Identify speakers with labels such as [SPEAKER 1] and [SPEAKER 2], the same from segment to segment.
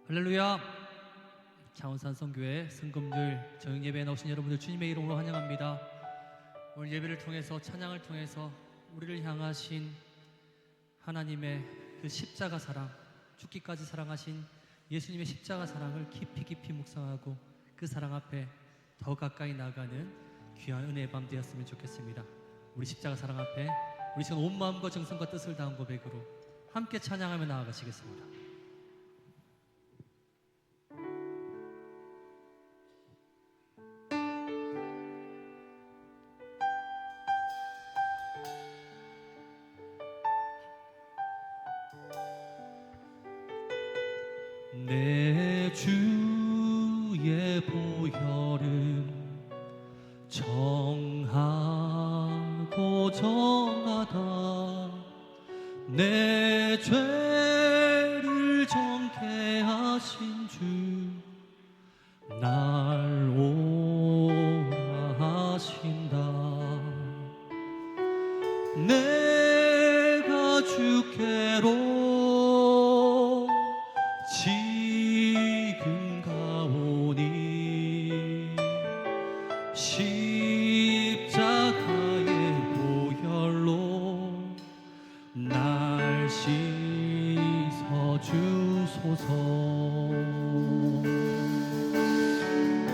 [SPEAKER 1] 할렐루야. 창원산성교회 승금요일 저녁예배에 나오신 여러분들 주님의 이름으로 환영합니다. 오늘 예배를 통해서, 찬양을 통해서 우리를 향하신 하나님의 그 십자가 사랑, 죽기까지 사랑하신 예수님의 십자가 사랑을 깊이 묵상하고 그 사랑 앞에 더 가까이 나가는 귀한 은혜의 밤 되었으면 좋겠습니다. 우리 십자가 사랑 앞에 우리 지금 온 마음과 정성과 뜻을 다한 고백으로 함께 찬양하며 나아가시겠습니다. 내 주의 보혈은 정하고 정하다. 내 죄를 정케 하신 주 날 오라 하신다. 내가 주께로 지금 가오니 십자가의 보혈로 날 씻어 주소서.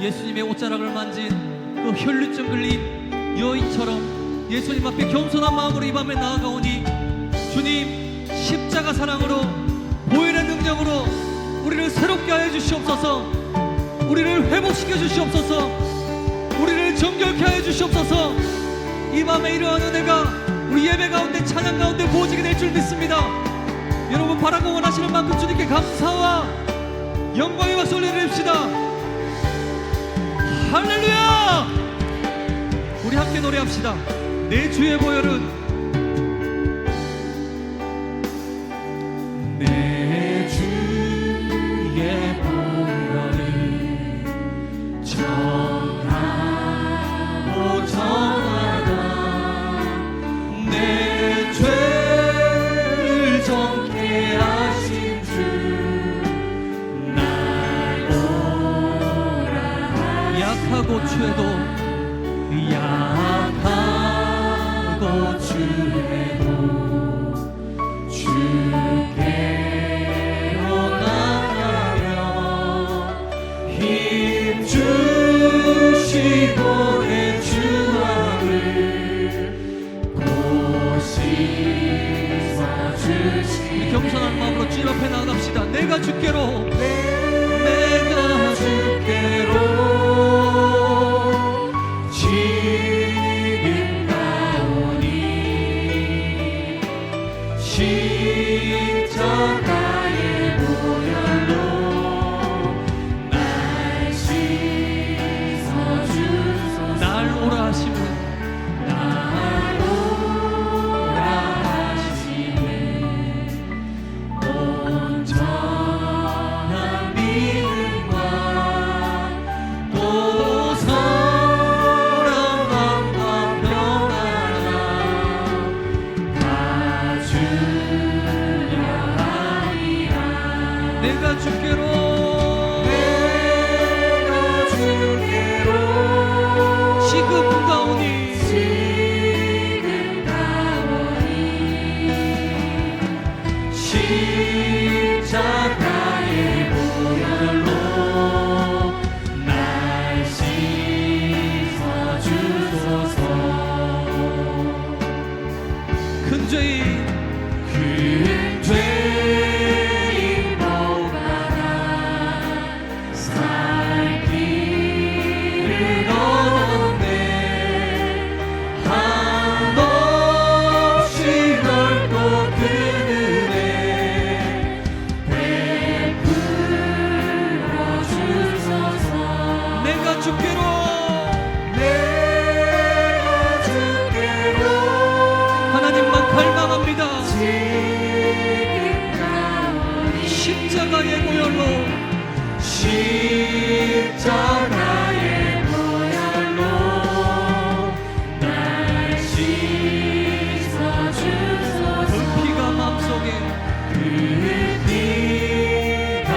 [SPEAKER 1] 예수님의 옷자락을 만진 그 혈류증 흘린 여인처럼 예수님 앞에 겸손한 마음으로 이 밤에 나아가오니 주님 십자가 사랑으로 보혈의 능력으로 우리를 새롭게 하여 주시옵소서. 우리를 회복시켜 주시옵소서. 우리를 정결케 하여 주시옵소서. 이 밤에 이러한 은혜가 우리 예배 가운데, 찬양 가운데 부어지게 될 줄 믿습니다. 여러분 바라고 원하시는 만큼 주님께 감사와 영광의 박수 올려드립시다. 할렐루야. 우리 함께 노래합시다. 내 주의 보혈은, 내 주의 보혈은 정하고 정하다. 내 죄를 정케 하신 주 날 오라. 약하고 죄도, 약하고 죄도 주께로 나가며 힘 주시고 내 주함을 고시사 주시니 겸손한 마음으로 주님 앞에 나아갑시다. 내가 주께로, 내가 주께로 지금 가오니 십자가의 보혈로 날 씻어 주소서. 날 오라 하시는, 날 오라 하시는 온전한 믿음과 또 사랑함과 평안함 다 주려 하리라. 내가 주께로, 내가 주께로 지금 가오니, 지금 가오니 십자가의 보혈로 날 씻어 주소서. 큰 죄인, 큰 죄인 목마다 살 길을 얻었네. 한없이 넓고 큰 은혜 베풀어 주소서. 내가 주께로, 내가 주께로 하나님만 갈망합니다. 십자가의 보혈로, 십자가의 보혈로 날 씻어 주소서. 그 피가 마음속에, 그 피가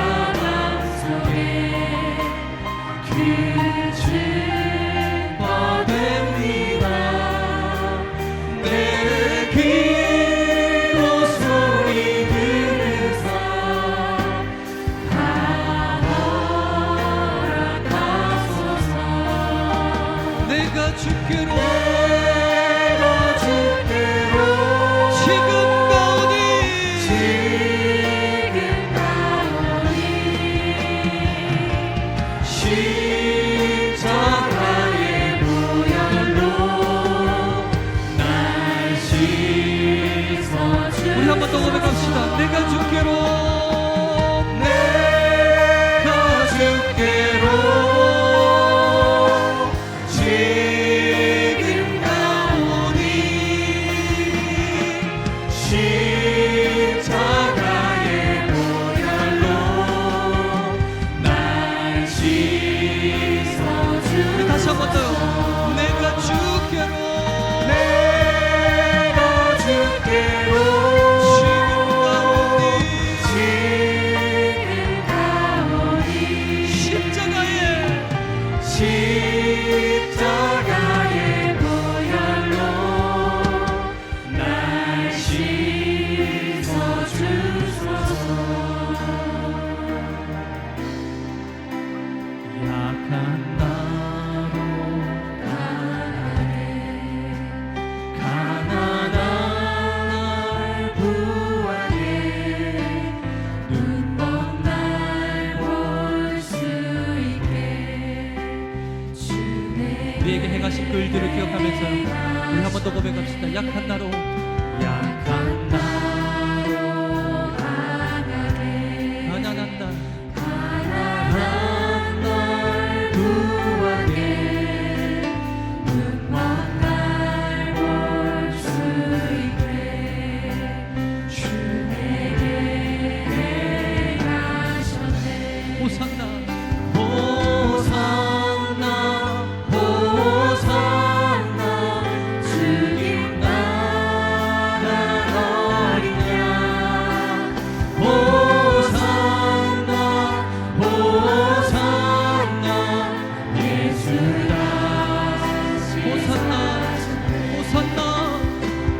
[SPEAKER 1] 약한 나로
[SPEAKER 2] 약한 나로 가난해
[SPEAKER 1] 가난한 날
[SPEAKER 2] 가난한 날 구하게 눈먼 날 볼 수 있게 주 내게 행하셨네
[SPEAKER 1] 호산나
[SPEAKER 2] 호산나 호산나 주님 나라 어린 양 호산나 호산나 예수 다시
[SPEAKER 1] 호산나 호산나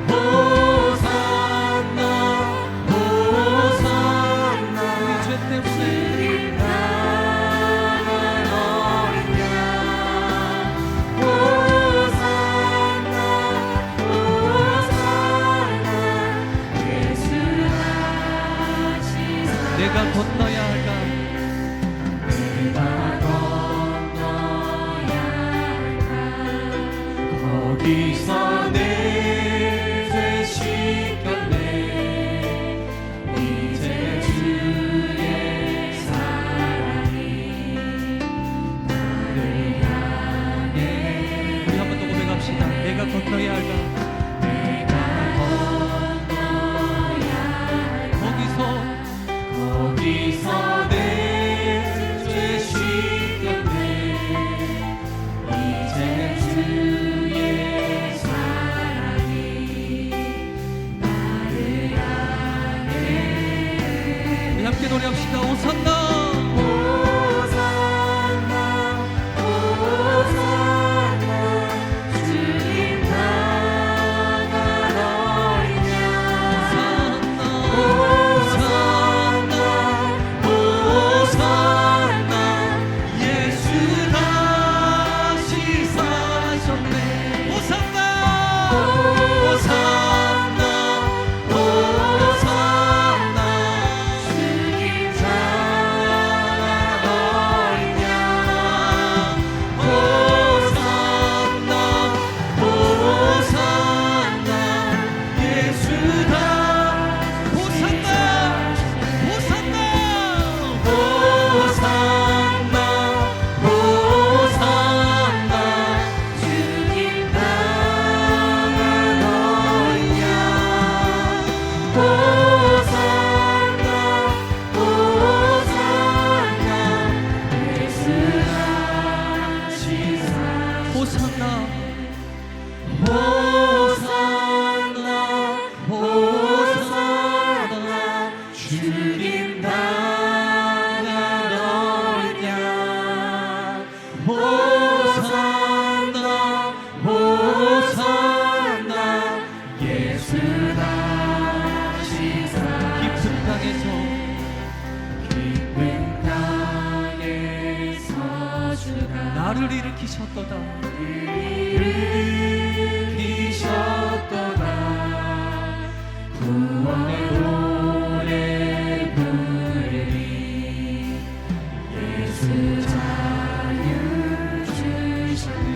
[SPEAKER 2] 호산나 호산나
[SPEAKER 1] 우리 죄 때문에 내가 건너야 할까
[SPEAKER 2] 내가 건너야 할까 거기서 내 죄 씻겼네 이제 주의 사랑이 나를 향해
[SPEAKER 1] 우리 한 번 더 고백합시다. 내가 건너야 할까
[SPEAKER 2] 내가 건너야 할까 거기서 내 죄 씻겼네 이제 주의 사랑이 나를 향해
[SPEAKER 1] 우리 함께 노래합시다. 호산나
[SPEAKER 2] 호산나 호산나 주님 나라 어린 양 호산나 호산나 예수 다시 사셨네
[SPEAKER 1] 호산나
[SPEAKER 2] 호산나 호산나 주님 나라 어린 양 호산나 호산나 예수 다시
[SPEAKER 1] 호산나 호산나
[SPEAKER 2] 호산나 호산나 주님 나라 어린 양 호산나 호산나 예수 다시
[SPEAKER 1] 호산나
[SPEAKER 2] 호산나 호산나 주님 나라 어린 양 호산나 호산나 예수 다시
[SPEAKER 1] 깊은 땅에서
[SPEAKER 2] 깊은 땅에서 주가
[SPEAKER 1] 나를 일으키셨도다.
[SPEAKER 2] 일으키셨도다 구원의 노래 부르리 예수 자유 주셨네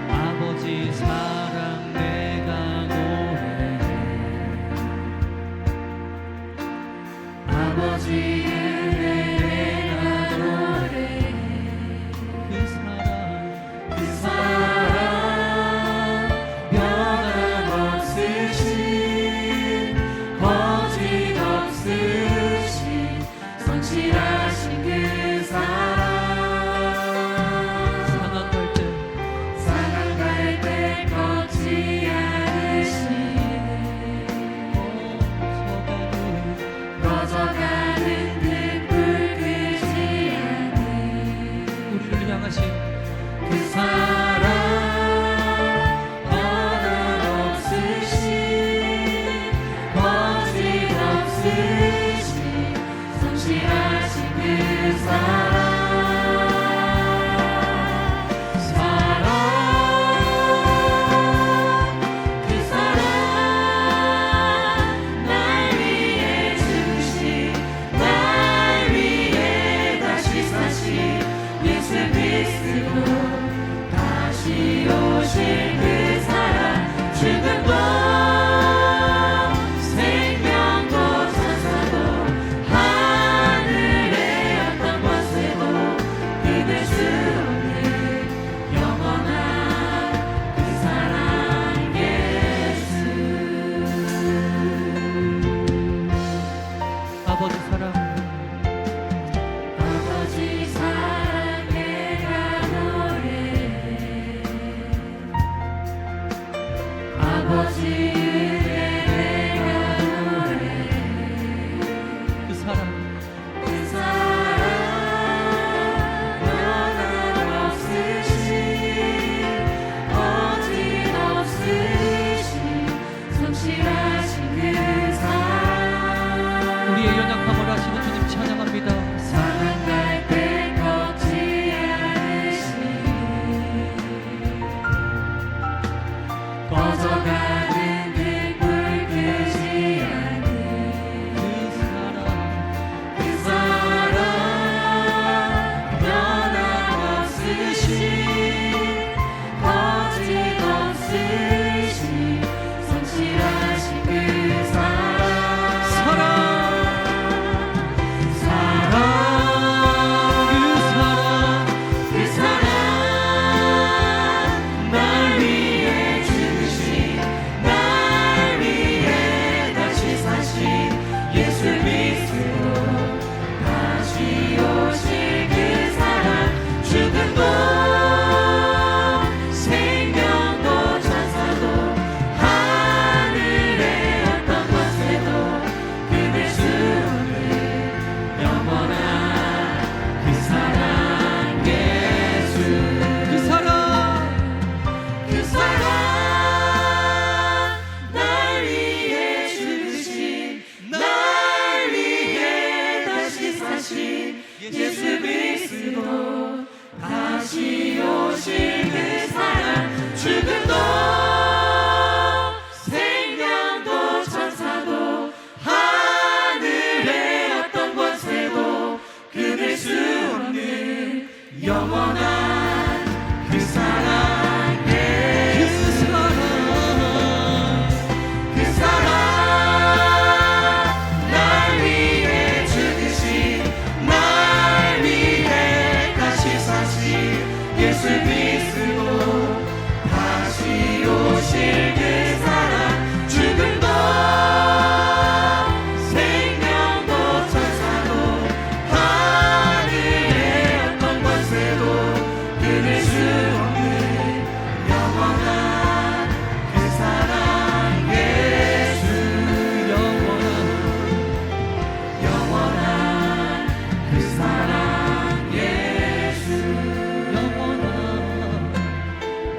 [SPEAKER 1] 아버지 사랑 내가 노래해
[SPEAKER 2] 아버지의 은혜가 노래해
[SPEAKER 1] 그 사랑
[SPEAKER 2] 그 사랑 변함없으신 거짓없으신 성실하신 그 사랑
[SPEAKER 1] 상한 갈때
[SPEAKER 2] 상한 갈때 다시 오실 그 사랑 죽음도 생명도 천사도 하늘의 어떤 권세도 이길 수 없는 영원한 그 사랑 예수.
[SPEAKER 1] 아버지 사랑
[SPEAKER 2] 아버지 사랑 내가 노래해. 아버지 은혜 내가 노래해.
[SPEAKER 1] 그 사랑
[SPEAKER 2] 그 사랑 변함없으신 성실하신 그 사랑
[SPEAKER 1] 우리의 연약함을 아시는 주님 찬양합니다.
[SPEAKER 2] 사랑할 때 꺾지 않으신 꺼져가는 등불 끄지 않는
[SPEAKER 1] 그 사랑
[SPEAKER 2] 그 사랑 변함없으신 거짓없으신 성실하신 그 사랑 그 사랑 날 위해 죽으신 날 위해 다시 사신 예수 그리스도 다시 오실 그 사랑 죽음도 생명도 천사도 하늘의 어떤 권세도 끊을 수 없는 영원한 그 사랑 예수.
[SPEAKER 1] 그 사랑
[SPEAKER 2] 그 사랑 날 위해 죽으신 날 위해 다시 사신 예수 그리스도 다시 오실 그 사랑 죽음도 생명도 천사도 하늘의 어떤 권세도 끊을 수 없는 영원한 그 사랑
[SPEAKER 1] 그 사랑
[SPEAKER 2] 그 사랑 날 위해 죽으신 날 위해 다시 사신 예수 그리스도 다시 오실 그 사랑 죽음도 생명도 천사도 하늘의 어떤 권세도 끊을 수 없는 영원한 그 사랑 예수. 영원한 그 사랑 예수.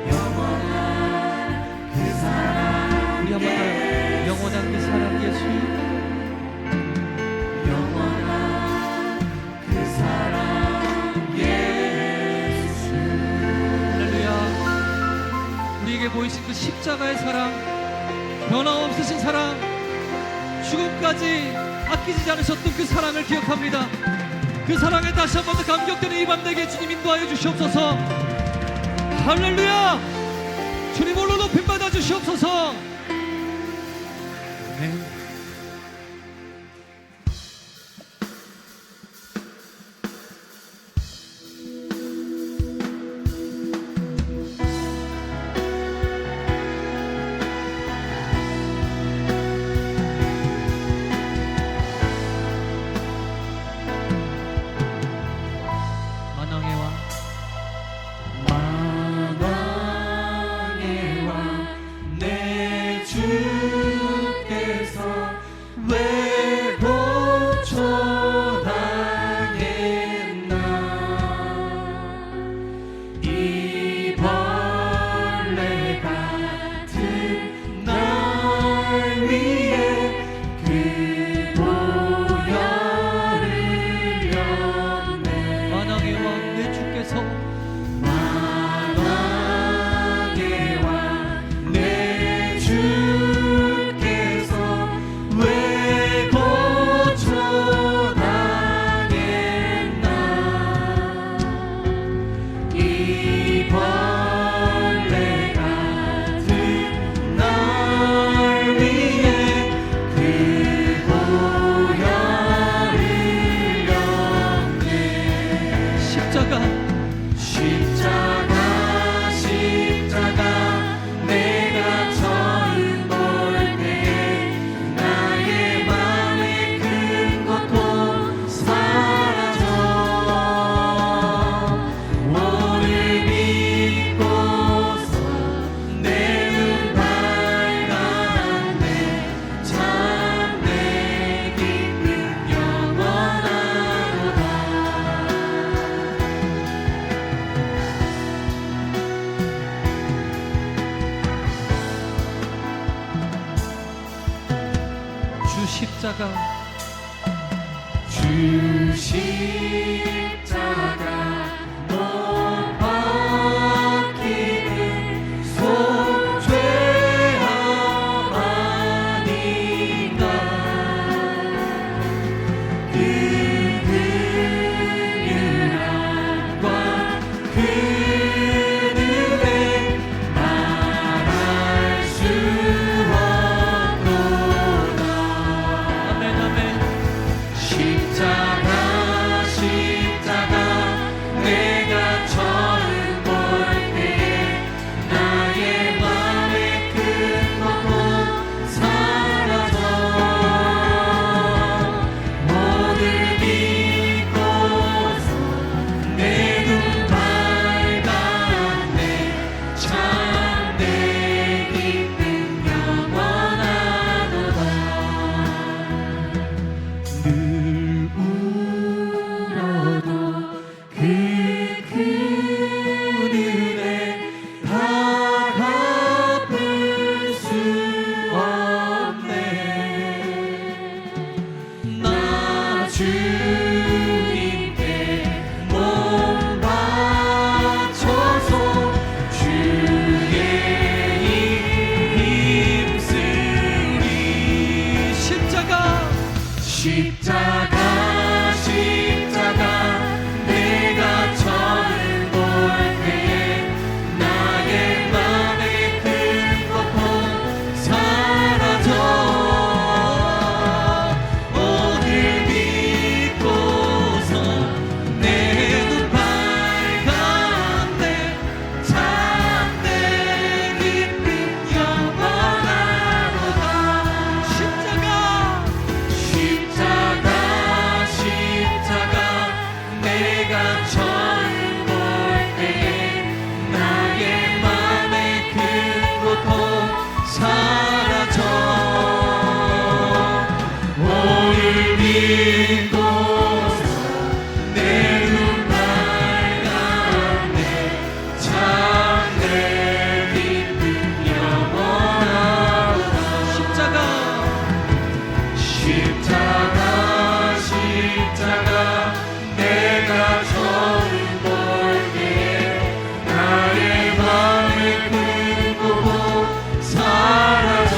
[SPEAKER 2] 영원한 그 사랑
[SPEAKER 1] 우리 한번 더 영원한 그 사랑 예수
[SPEAKER 2] 영원한 그 사랑 예수.
[SPEAKER 1] 할렐루야. 우리에게 보이신 그 십자가의 사랑, 변함없으신 사랑, 죽음까지 아끼지 않으셨던 그 사랑을 기억합니다. 그 사랑에 다시 한 번 더 감격되는 이 밤 되게 주님 인도하여 주시옵소서. 할렐루야. 주님 홀로 높임 받아 주시옵소서. 아멘. 만왕의 왕
[SPEAKER 2] 만왕의 왕 내 주께서
[SPEAKER 1] 십자가
[SPEAKER 2] 주 십자가 못 박히는 속죄함 아닌가. 그 긍휼함과 그 은혜 말할 수 없도다.
[SPEAKER 1] 아멘 아멘.
[SPEAKER 2] 십자가 십자가 내가 처음 볼 때에 나의 맘의 큰 고통 사라져 모두 믿고서 내 눈 밝았네. 참내 기쁨 영원하도다. 늘 울어도 그 큰 은혜 다 갚을 수 없네. 나 주님께 몸 바쳐서 주의 힘쓰리.
[SPEAKER 1] 십자가
[SPEAKER 2] 십자가 십자가 내가 처음 볼 때에 나의 맘의 큰 고통 사라져 오늘 믿고서 내 눈 밝았네. 참내 기쁨 영원하도다.
[SPEAKER 1] 십자가
[SPEAKER 2] 십자가 십자가 내가 처음 볼 때에 나의 맘의 큰 고통 사라져 오늘 믿고서 내 눈 밝았네. 참내 기쁨 영원하도다.
[SPEAKER 1] 십자가
[SPEAKER 2] 십자가 십자가 내가 처음 볼 때에 나의 맘의 큰 고통 사라져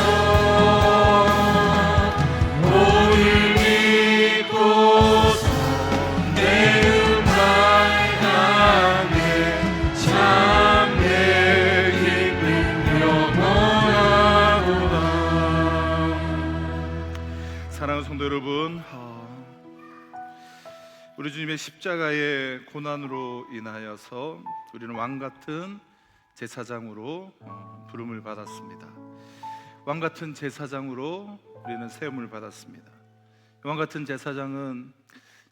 [SPEAKER 2] 오늘 믿고서 내 눈 밝았네. 참내 기쁨 영원하도다.
[SPEAKER 3] 사랑하는 성도 여러분, 우리 주님의 십자가의 고난으로 인하여서 우리는 왕같은 제사장으로 부름을 받았습니다. 왕같은 제사장으로 우리는 세움을 받았습니다. 왕같은 제사장은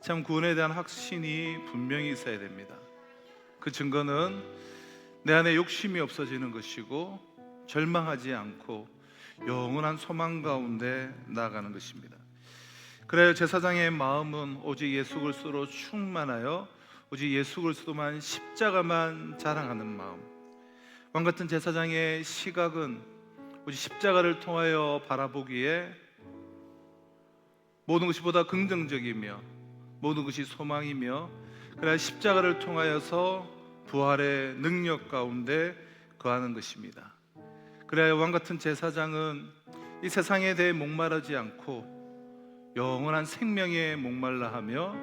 [SPEAKER 3] 참 구원에 대한 확신이 분명히 있어야 됩니다. 그 증거는 내 안에 욕심이 없어지는 것이고 절망하지 않고 영원한 소망 가운데 나아가는 것입니다. 그래야 제사장의 마음은 오직 예수 그리스도로 충만하여 오직 예수 그리스도만 십자가만 자랑하는 마음. 왕같은 제사장의 시각은 오직 십자가를 통하여 바라보기에 모든 것이 보다 긍정적이며 모든 것이 소망이며 그래야 십자가를 통하여서 부활의 능력 가운데 거하는 것입니다. 그래야 왕같은 제사장은 이 세상에 대해 목마르지 않고 영원한 생명에 목말라 하며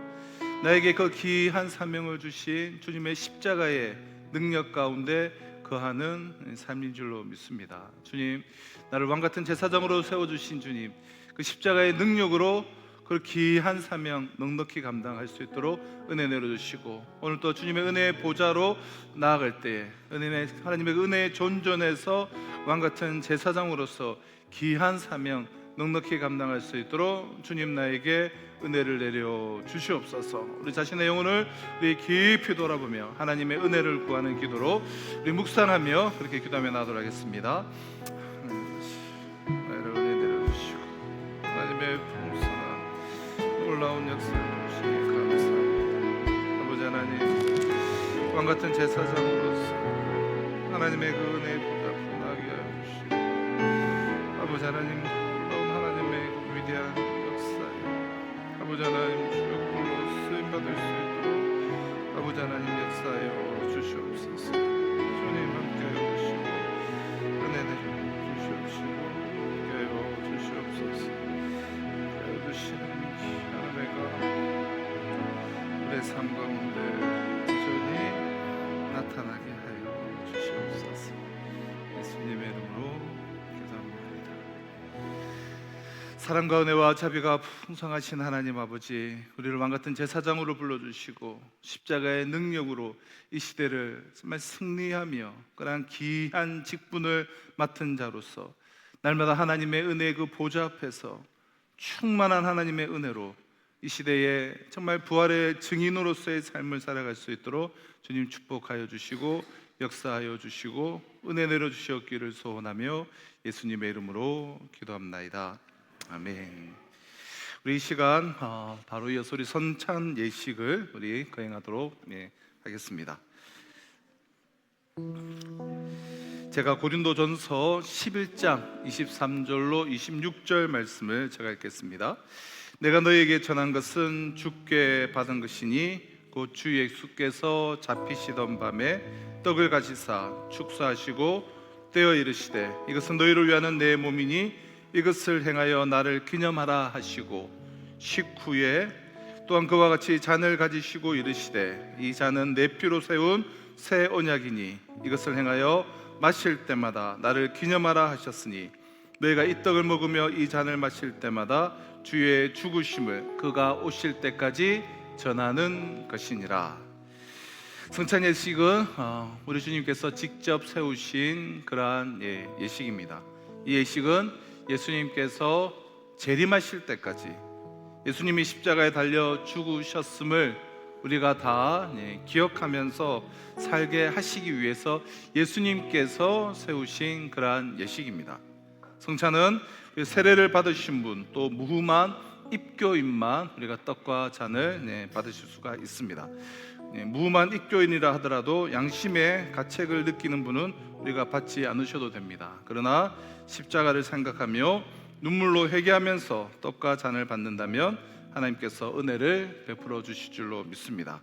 [SPEAKER 3] 나에게 그 귀한 사명을 주신 주님의 십자가의 능력 가운데 거하는 삶인 줄로 믿습니다. 주님, 나를 왕같은 제사장으로 세워주신 주님, 그 십자가의 능력으로 그 귀한 사명 넉넉히 감당할 수 있도록 은혜 내려주시고 오늘 또 주님의 은혜의 보좌로 나아갈 때에 하나님의 은혜의 존전에서 왕같은 제사장으로서 귀한 사명 넉넉히 감당할 수 있도록 주님 나에게 은혜를 내려 주시옵소서. 우리 자신의 영혼을 우리 깊이 돌아보며 하나님의 은혜를 구하는 기도로 우리 묵상하며 그렇게 기도하며 나도록 하겠습니다. 은혜 내려주시고 하나님의 풍성한 놀라운 역사를 주시니 감사합니다. 아버지 하나님, 왕같은 제사장으로서 하나님의 그 은혜의 보좌 풍성하게 하여 주시고 아버지 하나님, 놀라운 하나님의 그 위대한 아버지 하나님 주여 홀로 쓰임받을 수 있도록 아버지 하나님 역사하여 주시옵소서. 주님 함께하여 주시고 은혜 내려 주시옵시고 함께하여 주시옵소서. 함께하여 주시는 하나님과 우리의 삶 가운데 여전히 나타나게 하여 주시옵소서. 예수님의 이름으로 기도합니다. 사랑과 은혜와 자비가 풍성하신 하나님 아버지, 우리를 왕같은 제사장으로 불러주시고 십자가의 능력으로 이 시대를 정말 승리하며 그러한 귀한 직분을 맡은 자로서 날마다 하나님의 은혜의 그 보좌 앞에서 충만한 하나님의 은혜로 이 시대에 정말 부활의 증인으로서의 삶을 살아갈 수 있도록 주님 축복하여 주시고 역사하여 주시고 은혜 내려 주시옵기를 소원하며 예수님의 이름으로 기도합나이다. 아멘. 우리 이 시간 바로 이어서 우리 선찬 예식을 우리 거행하도록 하겠습니다. 제가 고린도전서 11장 23절로 26절 말씀을 제가 읽겠습니다. 내가 너희에게 전한 것은 주께 받은 것이니 곧 주 예수께서 잡히시던 밤에 떡을 가지사 축사하시고 떼어 이르시되 이것은 너희를 위하는 내 몸이니 이것을 행하여 나를 기념하라 하시고 식후에 또한 그와 같이 잔을 가지시고 이르시되 이 잔은 내 피로 세운 새 언약이니 이것을 행하여 마실 때마다 나를 기념하라 하셨으니 너희가 이 떡을 먹으며 이 잔을 마실 때마다 주의 죽으심을 그가 오실 때까지 전하는 것이니라. 성찬 예식은 우리 주님께서 직접 세우신 그러한 예식입니다. 이 예식은 예수님께서 재림하실 때까지 예수님이 십자가에 달려 죽으셨음을 우리가 다 기억하면서 살게 하시기 위해서 예수님께서 세우신 그러한 예식입니다. 성찬은 세례를 받으신 분, 또 무흠한 입교인만 우리가 떡과 잔을 받으실 수가 있습니다. 무흠한 입교인이라 하더라도 양심의 가책을 느끼는 분은 우리가 받지 않으셔도 됩니다. 그러나 십자가를 생각하며 눈물로 회개하면서 떡과 잔을 받는다면 하나님께서 은혜를 베풀어 주실 줄로 믿습니다.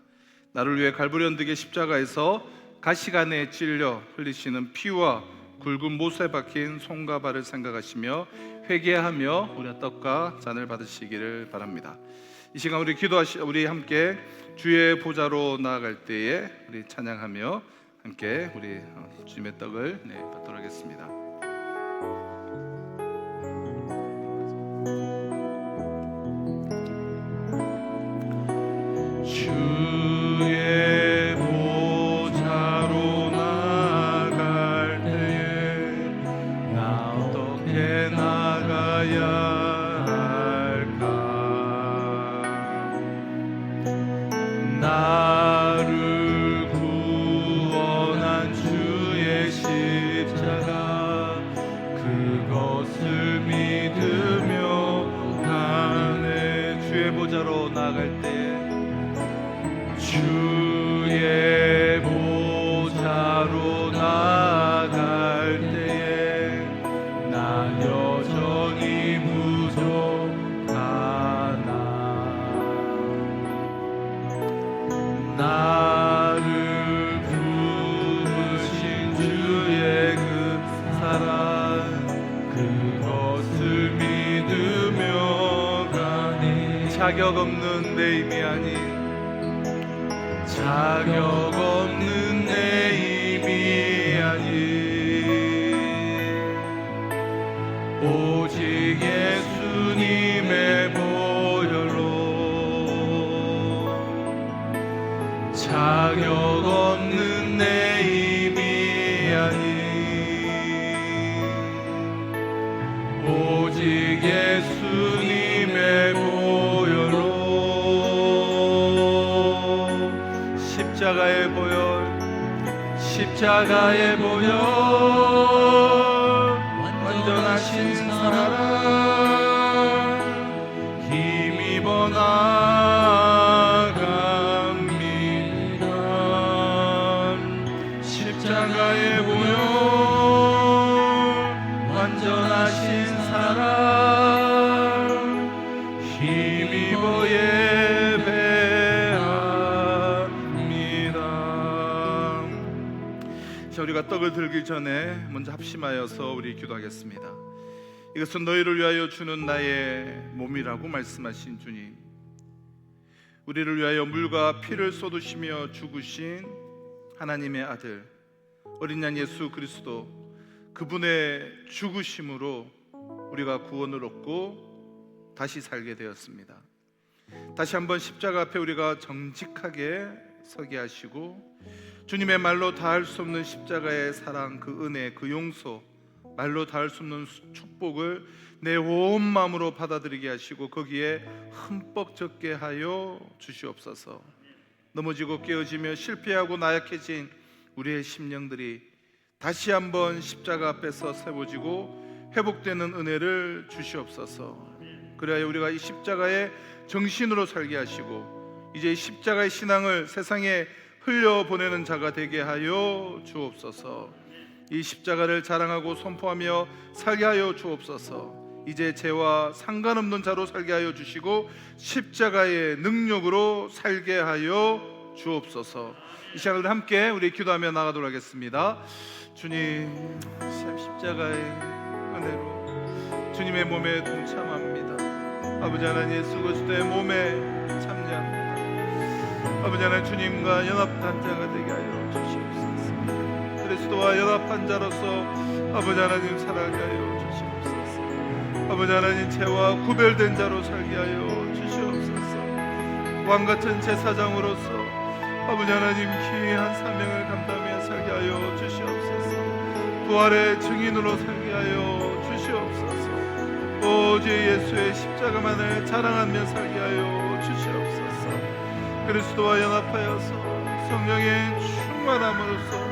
[SPEAKER 3] 나를 위해 갈보리 언덕의 십자가에서 가시관에 찔려 흘리시는 피와 굵은 못에 박힌 손과 발을 생각하시며 회개하며 우리가 떡과 잔을 받으시기를 바랍니다. 이 시간 우리 함께 주의 보좌로 나아갈 때에 우리 찬양하며 함께 우리 주님의 떡을 받도록 하겠습니다. 주의 보좌로 나아갈 때에 나 어떻게 나가야 할까? 나를 구원한 주의 십자가 그것을 믿으며 가네. 주의 보좌로 나아갈 때 주의 보좌로 나아갈 때에 나 여전히 부족하나. 나를 부르신 주의 그 사랑 그것을 믿으며 가니 자격 없는 내 힘이 아닌 자격 없는 내 힘이 아닌 오직 예수님의 보혈로 자격 없는 내 힘이 아닌 오직 예수님의 보혈로 십자가의 보혈 완전하신 사랑 힘입어 나갑니다. 십자가의 보혈 완전하신 사랑 힘입어 떡을 들기 전에 먼저 합심하여서 우리 기도하겠습니다. 이것은 너희를 위하여 주는 나의 몸이라고 말씀하신 주님, 우리를 위하여 물과 피를 쏟으시며 죽으신 하나님의 아들 어린 양 예수 그리스도, 그분의 죽으심으로 우리가 구원을 얻고 다시 살게 되었습니다. 다시 한번 십자가 앞에 우리가 정직하게 서게 하시고, 주님의 말로 다할 수 없는 십자가의 사랑, 그 은혜, 그 용서, 말로 다할 수 없는 축복을 내 온 마음으로 받아들이게 하시고 거기에 흠뻑 젖게 하여 주시옵소서. 넘어지고 깨어지며 실패하고 나약해진 우리의 심령들이 다시 한번 십자가 앞에서 세워지고 회복되는 은혜를 주시옵소서. 그래야 우리가 이 십자가의 정신으로 살게 하시고 이제 이 십자가의 신앙을 세상에 흘려보내는 자가 되게 하여 주옵소서. 이 십자가를 자랑하고 선포하며 살게 하여 주옵소서. 이제 죄와 상관없는 자로 살게 하여 주시고 십자가의 능력으로 살게 하여 주옵소서. 이 시간을 함께 우리 기도하며 나가도록 하겠습니다. 주님, 십자가의 은혜로 주님의 몸에 동참합니다. 아버지 하나님, 예수 그리스도의 몸에 참여합니다. 아버지 하나님, 주님과 연합한 자가 되게 하여 주시옵소서. 그리스도와 연합한 자로서 아버지 하나님 살아가게 하여 주시옵소서. 아버지 하나님, 죄와 구별된 자로 살게 하여 주시옵소서. 왕같은 제사장으로서 아버지 하나님 귀한 사명을 감당하며 살게 하여 주시옵소서. 부활의 증인으로 살게 하여 주시옵소서. 오직 예수의 십자가만을 자랑하며 살게 하여 주시옵소서. 그리스도와 연합하여서 성령의 충만함으로써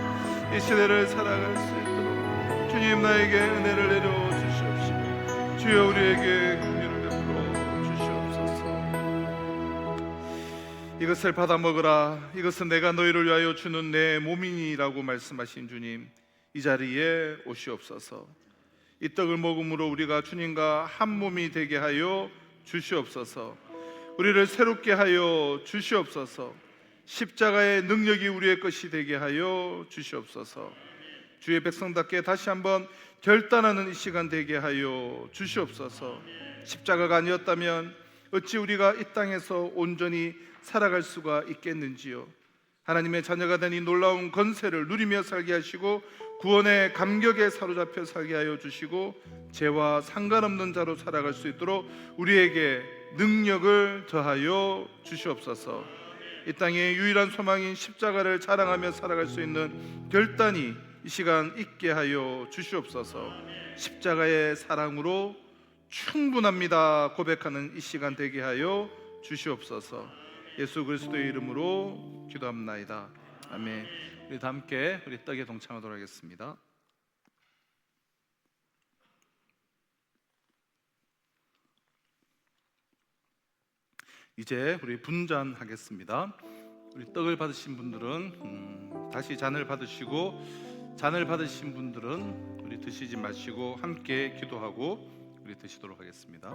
[SPEAKER 3] 이 시대를 살아갈 수 있도록 주님 나에게 은혜를 내려 주시옵시고 주여 우리에게 긍휼을 베풀어 주시옵소서. 이것을 받아 먹으라, 이것은 내가 너희를 위하여 주는 내 몸이니라고 말씀하신 주님, 이 자리에 오시옵소서. 이 떡을 먹음으로 우리가 주님과 한 몸이 되게 하여 주시옵소서. 우리를 새롭게 하여 주시옵소서. 십자가의 능력이 우리의 것이 되게 하여 주시옵소서. 주의 백성답게 다시 한번 결단하는 이 시간 되게 하여 주시옵소서. 십자가가 아니었다면 어찌 우리가 이 땅에서 온전히 살아갈 수가 있겠는지요. 하나님의 자녀가 된 이 놀라운 권세를 누리며 살게 하시고 구원의 감격에 사로잡혀 살게 하여 주시고 죄와 상관없는 자로 살아갈 수 있도록 우리에게 능력을 더하여 주시옵소서. 이 땅의 유일한 소망인 십자가를 자랑하며 살아갈 수 있는 결단이 이 시간 있게 하여 주시옵소서. 십자가의 사랑으로 충분합니다 고백하는 이 시간 되게 하여 주시옵소서. 예수 그리스도의 이름으로 기도합나이다. 아멘. 우리 다 함께 우리 떡에 동참하도록 하겠습니다. 이제 우리 분잔하겠습니다. 우리 떡을 받으신 분들은 다시 잔을 받으시고, 잔을 받으신 분들은 우리 드시지 마시고 함께 기도하고 우리 드시도록 하겠습니다.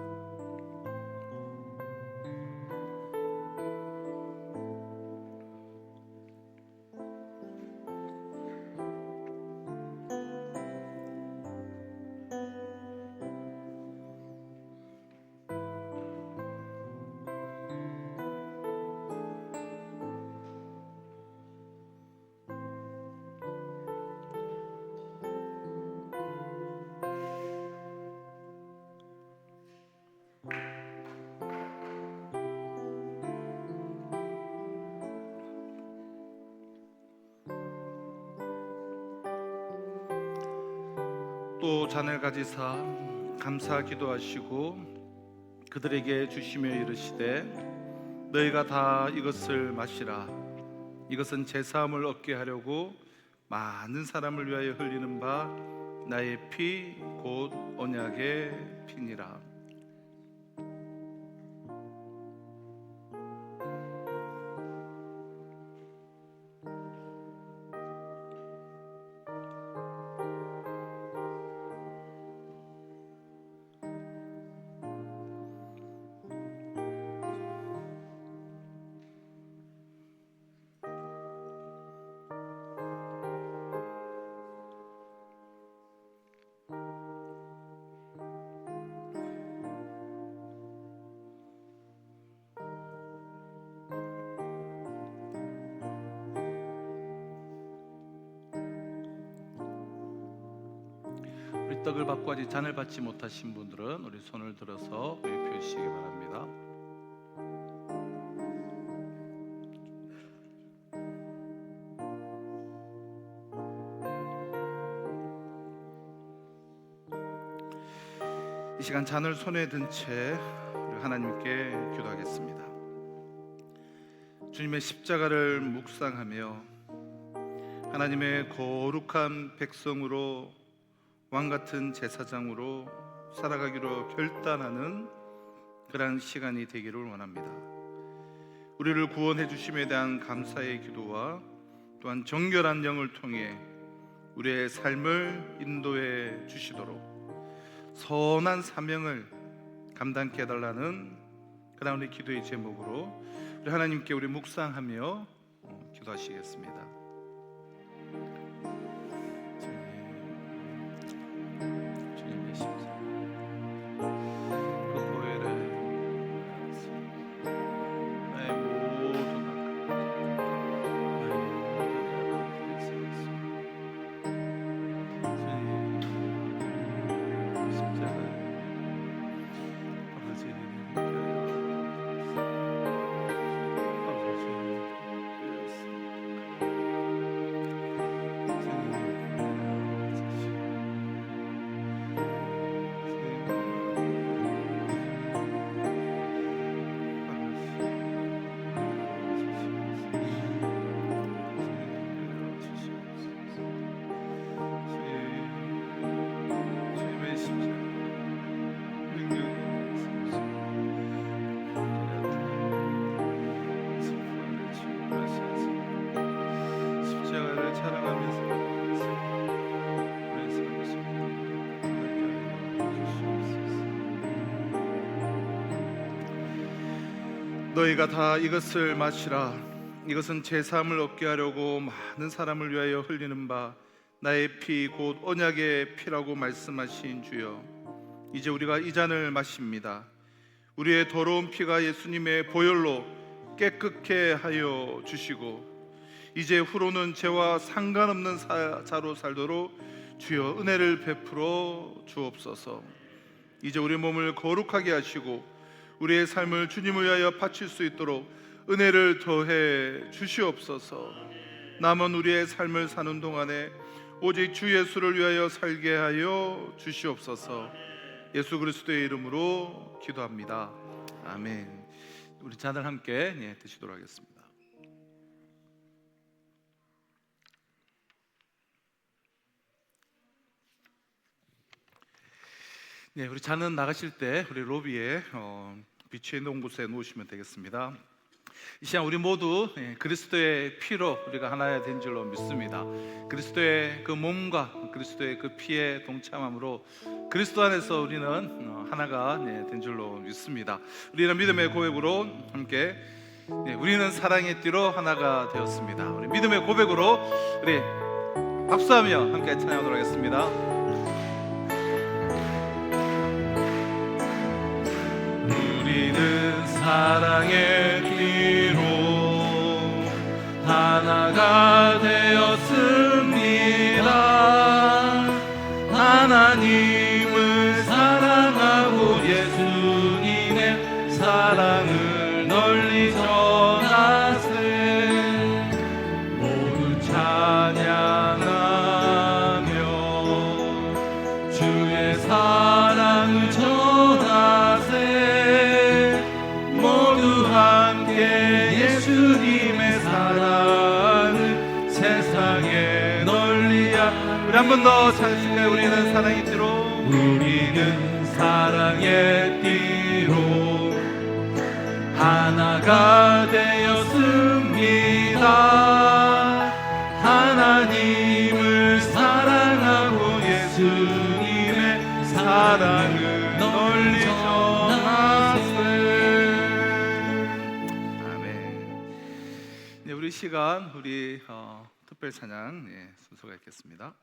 [SPEAKER 3] 또 잔을 가지사 감사 기도하시고 그들에게 주시며 이르시되 너희가 다 이것을 마시라. 이것은 제사함을 얻게 하려고 많은 사람을 위하여 흘리는 바 나의 피 곧 언약의 피니라. 우리 떡을 받고 아직 잔을 받지 못하신 분들은 우리 손을 들어서 회표해 주시기 바랍니다. 이 시간 잔을 손에 든 채 우리 하나님께 기도하겠습니다. 주님의 십자가를 묵상하며 하나님의 거룩한 백성으로 왕같은 제사장으로 살아가기로 결단하는 그러한 시간이 되기를 원합니다. 우리를 구원해 주심에 대한 감사의 기도와 또한 정결한 영을 통해 우리의 삶을 인도해 주시도록 선한 사명을 감당케 해달라는 그런 우리 기도의 제목으로 우리 하나님께 우리 묵상하며 기도하시겠습니다. 주님의 십자가 그 보혈을 나의 모든 십자가를 자랑하면서 너희가 다 이것을 마시라. 이것은 제 삶을 얻게 하려고 많은 사람을 위하여 흘리는 바 나의 피 곧 언약의 피라고 말씀하신 주여, 이제 우리가 이 잔을 마십니다. 우리의 더러운 피가 예수님의 보혈로 깨끗게 하여 주시고 이제 후로는 죄와 상관없는 자로 살도록 주여 은혜를 베풀어 주옵소서. 이제 우리 몸을 거룩하게 하시고 우리의 삶을 주님을 위하여 바칠 수 있도록 은혜를 더해 주시옵소서. 남은 우리의 삶을 사는 동안에 오직 주 예수를 위하여 살게 하여 주시옵소서. 예수 그리스도의 이름으로 기도합니다. 아멘. 우리 잔을 함께 드시도록 하겠습니다. 네, 우리 잔은 나가실 때 우리 로비에 비치해 놓은 곳에 놓으시면 되겠습니다. 이 시간 우리 모두 그리스도의 피로 우리가 하나 된 줄로 믿습니다. 그리스도의 그 몸과 그리스도의 그 피에 동참함으로 그리스도 안에서 우리는 하나가 된 줄로 믿습니다. 우리는 믿음의 고백으로 함께 우리는 사랑의 띠로 하나가 되었습니다. 우리 믿음의 고백으로 우리 박수하며 함께 찬양하도록 하겠습니다. 우리는 사랑의 피로 하나가 되었습니다. 하나님을 사랑하고 예수님의 사랑을 널리 전하세. 모두 찬양하며 주의 사랑을 전하세. 모두 함께 예수님의 사랑을 세상에 널리야. 우리 한 번 더 찬양할까요? 우리는 사랑의 띠로, 우리는 사랑의 띠로 하나가 되었습니다. 하나님을 사랑하고 예수님의 사랑을 널리 전하세. 아멘. 네, 우리 시간 우리 특별 찬양 순서가 있겠습니다.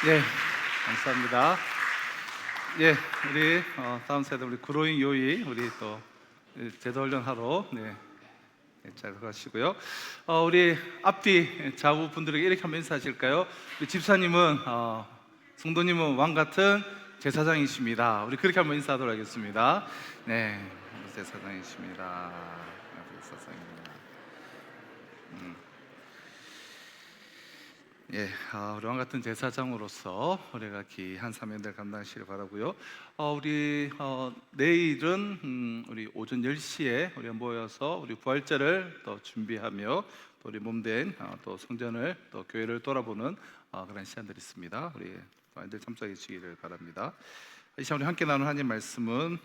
[SPEAKER 3] 예, 감사합니다. 예, 우리 다음 세대 우리 그로잉 요이 우리 또 제도 훈련하러 잘 가시고요. 우리 앞뒤 좌우 분들에게 이렇게 한번 인사하실까요? 우리 집사님은 성도님은 왕 같은 제사장이십니다. 우리 그렇게 한번 인사하도록 하겠습니다. 네, 제사장이십니다. 제사장입니다. 예, 우리 왕 같은 제사장으로서 우리가 귀한 사명들 감당하시길 바라고요. 우리 내일은 우리 오전 10시에 우리 모여서 우리 부활절을 또 준비하며 또 우리 몸된 또 성전을 또 교회를 돌아보는 그런 시간들이 있습니다. 우리 많이들 참석해 주시기를 바랍니다. 이 시간 우리 함께 나눈 하나님 말씀은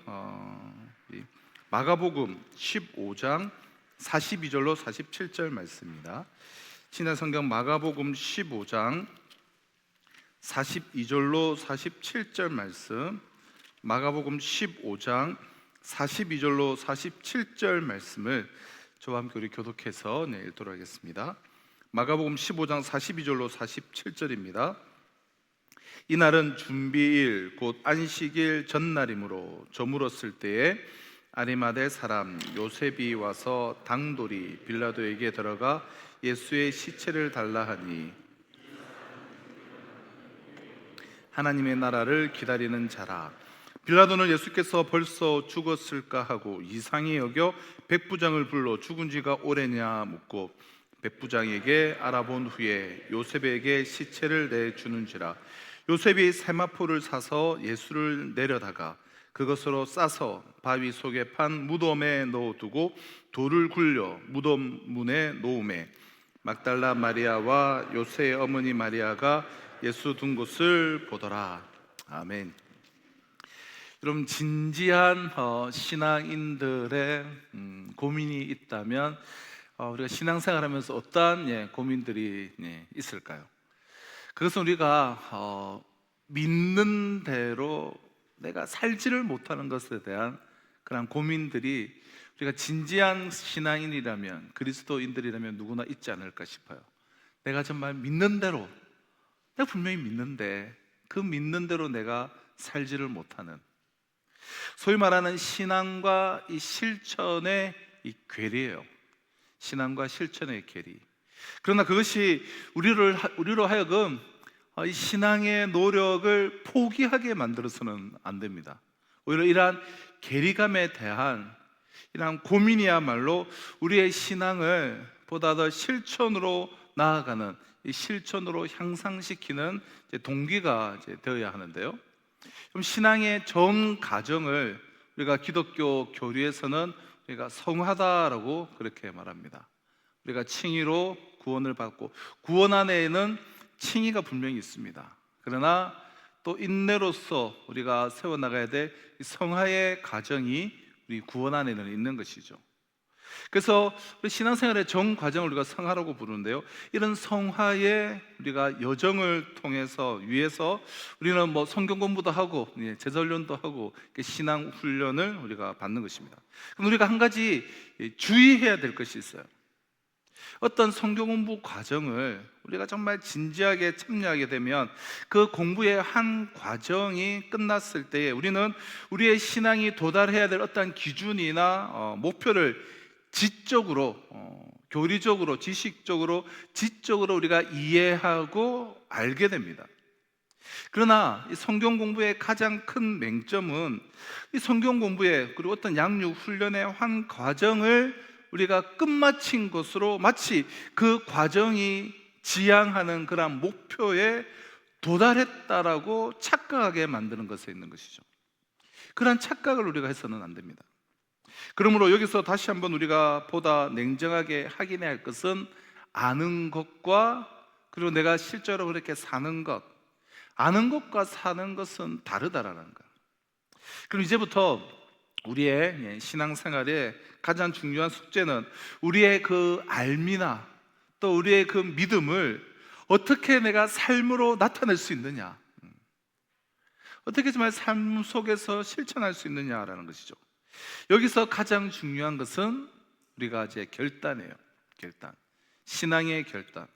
[SPEAKER 3] 우리 마가복음 15장 42절로 47절 말씀입니다. 신약성경 마가복음 15장 42절로 47절 말씀, 마가복음 15장 42절로 47절 말씀을 저와 함께 우리 교독해서 읽도록 하겠습니다. 마가복음 15장 42절로 47절입니다. 이날은 준비일 곧 안식일 전날이므로 저물었을 때에 아리마대 사람 요셉이 와서 당돌이 빌라도에게 들어가 예수의 시체를 달라 하니 하나님의 나라를 기다리는 자라. 빌라도는 예수께서 벌써 죽었을까 하고 이상히 여겨 백부장을 불러 죽은 지가 오래냐 묻고 백부장에게 알아본 후에 요셉에게 시체를 내주는지라. 요셉이 세마포를 사서 예수를 내려다가 그것으로 싸서 바위 속에 판 무덤에 넣어두고 돌을 굴려 무덤 문에 놓음에 막달라 마리아와 요새의 어머니 마리아가 예수 둔 곳을 보더라. 아멘. 여러분, 진지한 신앙인들의 고민이 있다면 우리가 신앙생활하면서 어떠한 고민들이 있을까요? 그것은 우리가 믿는 대로 내가 살지를 못하는 것에 대한 그런 고민들이 우리가 진지한 신앙인이라면, 그리스도인들이라면 누구나 있지 않을까 싶어요. 내가 정말 믿는 대로, 내가 분명히 믿는데 그 믿는 대로 내가 살지를 못하는, 소위 말하는 신앙과 이 실천의 이 괴리예요. 신앙과 실천의 괴리. 그러나 그것이 우리로 하여금 이 신앙의 노력을 포기하게 만들어서는 안 됩니다. 오히려 이러한 괴리감에 대한 이러한 고민이야말로 우리의 신앙을 보다 더 실천으로 나아가는, 이 실천으로 향상시키는 동기가 되어야 하는데요. 좀 신앙의 전 과정을 우리가 기독교 교리에서는 우리가 성화다라고 그렇게 말합니다. 우리가 칭의로 구원을 받고 구원 안에는 칭의가 분명히 있습니다. 그러나 또 인내로서 우리가 세워나가야 될 성화의 과정이 우리 구원 안에는 있는 것이죠. 그래서 우리 신앙생활의 전 과정을 우리가 성화라고 부르는데요, 이런 성화의 우리가 여정을 통해서 위해서 우리는 뭐 성경 공부도 하고 제자 훈련도 하고 신앙 훈련을 우리가 받는 것입니다. 그럼 우리가 한 가지 주의해야 될 것이 있어요. 어떤 성경 공부 과정을 우리가 정말 진지하게 참여하게 되면 그 공부의 한 과정이 끝났을 때에 우리는 우리의 신앙이 도달해야 될 어떤 기준이나 목표를 지적으로, 교리적으로, 지식적으로, 지적으로 우리가 이해하고 알게 됩니다. 그러나 이 성경 공부의 가장 큰 맹점은 이 성경 공부의, 그리고 어떤 양육 훈련의 한 과정을 우리가 끝마친 것으로 마치 그 과정이 지향하는 그런 목표에 도달했다라고 착각하게 만드는 것에 있는 것이죠. 그런 착각을 우리가 해서는 안 됩니다. 그러므로 여기서 다시 한번 우리가 보다 냉정하게 확인해야 할 것은 아는 것과 그리고 내가 실제로 그렇게 사는 것, 아는 것과 사는 것은 다르다라는 것. 그럼 이제부터 우리의 신앙생활의 가장 중요한 숙제는 우리의 그 알미나 또 우리의 그 믿음을 어떻게 내가 삶으로 나타낼 수 있느냐, 어떻게 정말 삶 속에서 실천할 수 있느냐라는 것이죠. 여기서 가장 중요한 것은 우리가 이제 결단이에요. 결단, 신앙의 결단.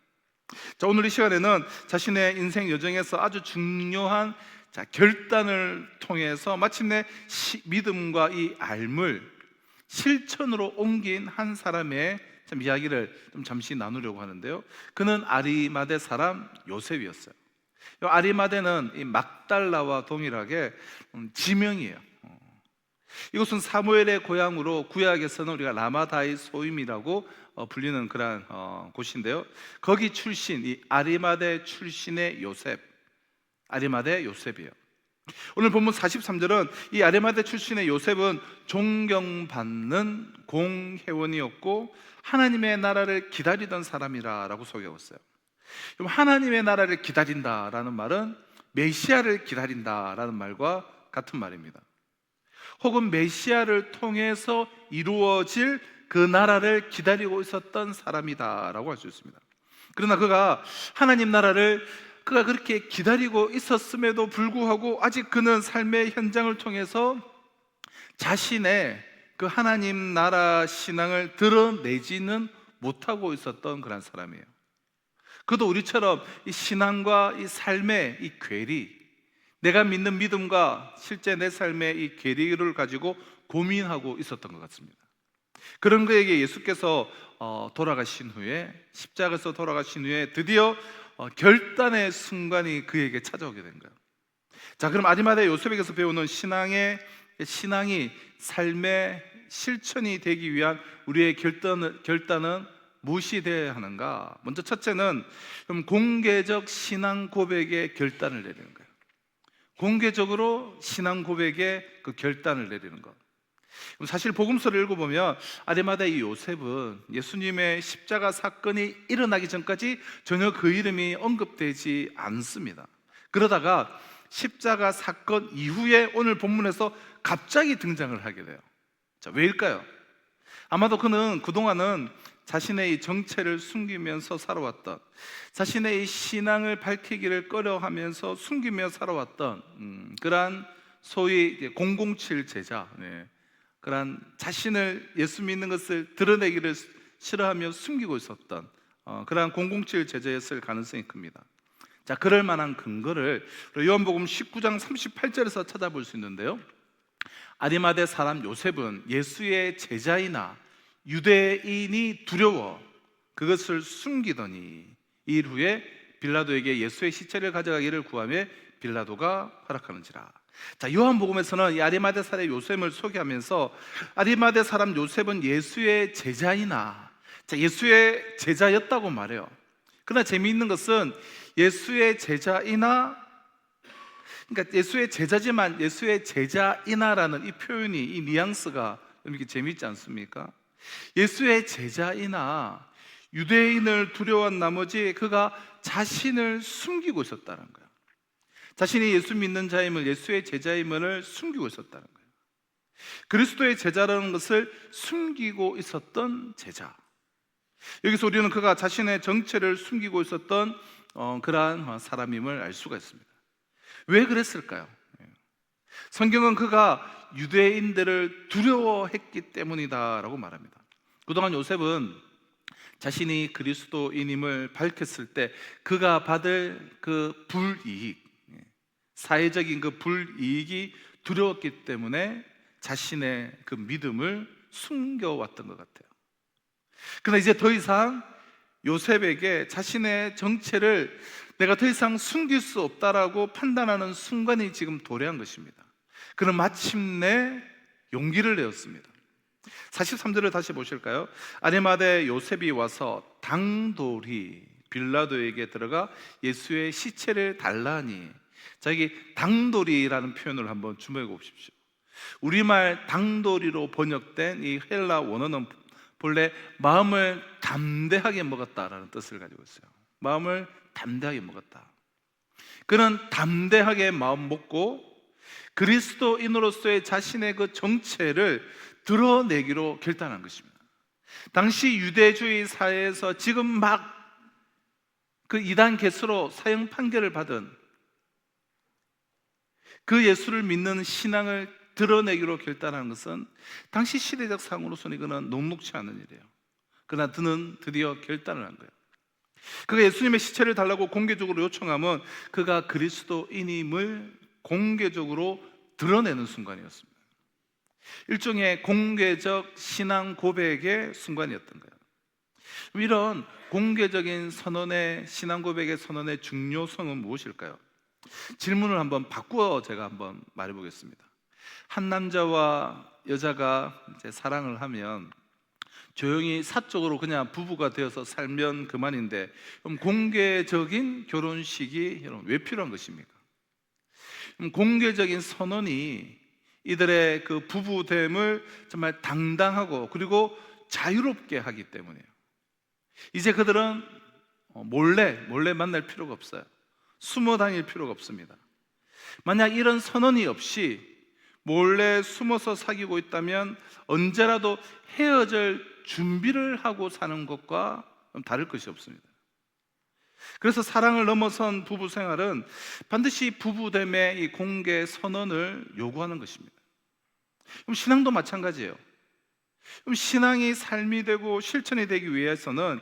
[SPEAKER 3] 자, 오늘 이 시간에는 자신의 인생 여정에서 아주 중요한 결단을 통해서 마침내 믿음과 이 알물 실천으로 옮긴 한 사람의 이야기를 좀 잠시 나누려고 하는데요. 그는 아리마대 사람 요셉이었어요. 이 아리마대는 이 막달라와 동일하게 지명이에요. 이곳은 사무엘의 고향으로 구약에서는 우리가 라마다이 소임이라고 불리는 그런 곳인데요. 거기 출신, 이 아리마대 출신의 요셉, 아리마대 요셉이에요. 오늘 본문 43절은 이 아리마대 출신의 요셉은 존경받는 공회원이었고 하나님의 나라를 기다리던 사람이라고 소개하고 있어요. 그럼 하나님의 나라를 기다린다라는 말은 메시아를 기다린다라는 말과 같은 말입니다. 혹은 메시아를 통해서 이루어질 그 나라를 기다리고 있었던 사람이다라고 할 수 있습니다. 그러나 그가 하나님 나라를 그가 그렇게 기다리고 있었음에도 불구하고 아직 그는 삶의 현장을 통해서 자신의 그 하나님 나라 신앙을 드러내지는 못하고 있었던 그런 사람이에요. 그도 우리처럼 이 신앙과 이 삶의 이 괴리, 내가 믿는 믿음과 실제 내 삶의 이 괴리를 가지고 고민하고 있었던 것 같습니다. 그런 그에게 예수께서 돌아가신 후에, 십자가에서 돌아가신 후에 드디어 결단의 순간이 그에게 찾아오게 된 거예요. 자, 그럼 아리마대 요셉에게서 배우는 신앙이 삶의 실천이 되기 위한 우리의 결단은 무엇이 되어야 하는가? 먼저 첫째는 그럼 공개적 신앙 고백의 결단을 내리는 거예요. 공개적으로 신앙 고백의 그 결단을 내리는 것. 사실 복음서를 읽어보면 아리마대 이 요셉은 예수님의 십자가 사건이 일어나기 전까지 전혀 그 이름이 언급되지 않습니다. 그러다가 십자가 사건 이후에 오늘 본문에서 갑자기 등장을 하게 돼요. 자, 왜일까요? 아마도 그는 그동안은 자신의 이 정체를 숨기면서 살아왔던, 자신의 이 신앙을 밝히기를 꺼려하면서 숨기며 살아왔던 그러한 소위 007 제자, 그러한 자신을 예수 믿는 것을 드러내기를 싫어하며 숨기고 있었던 그러한 007 제자였을 가능성이 큽니다. 자, 그럴 만한 근거를 요한복음 19장 38절에서 찾아볼 수 있는데요. 아리마대 사람 요셉은 예수의 제자이나 유대인이 두려워 그것을 숨기더니 일 후에 빌라도에게 예수의 시체를 가져가기를 구하며 빌라도가 허락하는지라. 자, 요한복음에서는 이 아리마대 사람 요셉을 소개하면서 아리마대 사람 요셉은 예수의 제자이나, 자, 예수의 제자였다고 말해요. 그러나 재미있는 것은 예수의 제자이나, 그러니까 예수의 제자지만 예수의 제자이나라는 이 표현이, 이 뉘앙스가 이렇게 재미있지 않습니까? 예수의 제자이나 유대인을 두려워한 나머지 그가 자신을 숨기고 있었다는 거예요. 자신이 예수 믿는 자임을, 예수의 제자임을 숨기고 있었다는 거예요. 그리스도의 제자라는 것을 숨기고 있었던 제자. 여기서 우리는 그가 자신의 정체를 숨기고 있었던 그러한 사람임을 알 수가 있습니다. 왜 그랬을까요? 성경은 그가 유대인들을 두려워했기 때문이다라고 말합니다. 그동안 요셉은 자신이 그리스도인임을 밝혔을 때 그가 받을 그 불이익, 사회적인 그 불이익이 두려웠기 때문에 자신의 그 믿음을 숨겨왔던 것 같아요. 그러나 이제 더 이상 요셉에게 자신의 정체를 내가 더 이상 숨길 수 없다라고 판단하는 순간이 지금 도래한 것입니다. 그는 마침내 용기를 내었습니다. 43절을 다시 보실까요? 아리마대 요셉이 와서 당돌이 빌라도에게 들어가 예수의 시체를 달라니. 자, 여기 당돌이라는 표현을 한번 주목해 보십시오. 우리말 당돌이로 번역된 이 헬라 원어는 본래 마음을 담대하게 먹었다라는 뜻을 가지고 있어요. 마음을 담대하게 먹었다. 그는 담대하게 마음 먹고 그리스도인으로서의 자신의 그 정체를 드러내기로 결단한 것입니다. 당시 유대주의 사회에서 지금 막 그 이단 개수로 사형 판결을 받은 그 예수를 믿는 신앙을 드러내기로 결단한 것은 당시 시대적 상으로서는 이거는 녹록치 않은 일이에요. 그러나 그는 드디어 결단을 한 거예요. 그가 예수님의 시체를 달라고 공개적으로 요청하면 그가 그리스도인임을 공개적으로 드러내는 순간이었습니다. 일종의 공개적 신앙 고백의 순간이었던 거예요. 이런 공개적인 선언의 신앙 고백의 선언의 중요성은 무엇일까요? 질문을 한번 바꾸어 제가 한번 말해보겠습니다. 한 남자와 여자가 이제 사랑을 하면 조용히 사적으로 그냥 부부가 되어서 살면 그만인데, 그럼 공개적인 결혼식이 여러분 왜 필요한 것입니까? 공개적인 선언이 이들의 그 부부됨을 정말 당당하고 그리고 자유롭게 하기 때문이에요. 이제 그들은 몰래 만날 필요가 없어요. 숨어 다닐 필요가 없습니다. 만약 이런 선언이 없이 몰래 숨어서 사귀고 있다면 언제라도 헤어질 준비를 하고 사는 것과 다를 것이 없습니다. 그래서 사랑을 넘어선 부부 생활은 반드시 부부됨의 이 공개 선언을 요구하는 것입니다. 그럼 신앙도 마찬가지예요. 그럼 신앙이 삶이 되고 실천이 되기 위해서는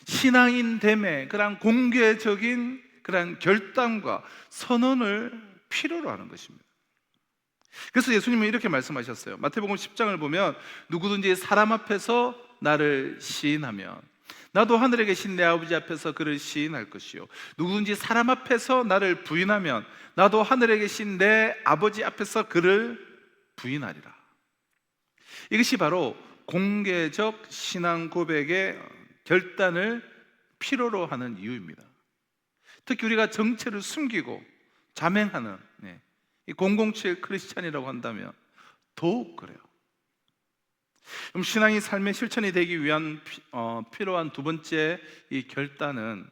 [SPEAKER 3] 신앙인됨의 그런 공개적인 그런 결단과 선언을 필요로 하는 것입니다. 그래서 예수님은 이렇게 말씀하셨어요. 마태복음 10장을 보면 누구든지 사람 앞에서 나를 시인하면 나도 하늘에 계신 내 아버지 앞에서 그를 시인할 것이요, 누구든지 사람 앞에서 나를 부인하면 나도 하늘에 계신 내 아버지 앞에서 그를 부인하리라. 이것이 바로 공개적 신앙 고백의 결단을 필요로 하는 이유입니다. 특히 우리가 정체를 숨기고 자맹하는 이 007 크리스찬이라고 한다면 더욱 그래요. 그럼 신앙이 삶의 실천이 되기 위한 필요한 두 번째 이 결단은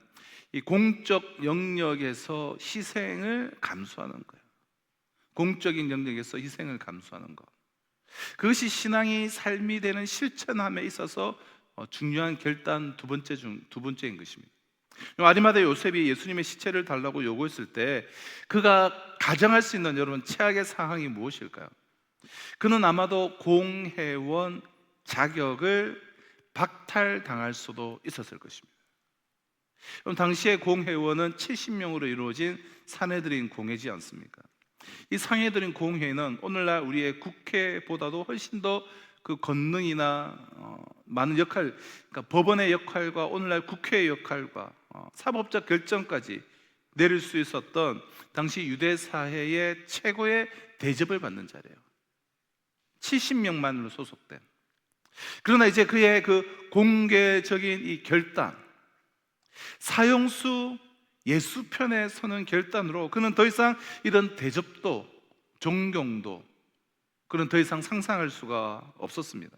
[SPEAKER 3] 이 공적 영역에서 희생을 감수하는 거예요. 공적인 영역에서 희생을 감수하는 것, 그것이 신앙이 삶이 되는 실천함에 있어서 중요한 결단 두 번째인 것입니다. 아리마대 요셉이 예수님의 시체를 달라고 요구했을 때 그가 가정할 수 있는 여러분 최악의 상황이 무엇일까요? 그는 아마도 공회원 자격을 박탈당할 수도 있었을 것입니다. 그럼 당시의 공회원은 70명으로 이루어진 사내들인 공회지 않습니까? 이 상해들인 공회는 오늘날 우리의 국회보다도 훨씬 더 그 권능이나 많은 역할, 그러니까 법원의 역할과 오늘날 국회의 역할과 사법적 결정까지 내릴 수 있었던 당시 유대 사회의 최고의 대접을 받는 자리예요. 70명만으로 소속된. 그러나 이제 그의 그 공개적인 이 결단, 사형수 예수편에 서는 결단으로 그는 더 이상 이런 대접도 존경도 그는 더 이상 상상할 수가 없었습니다.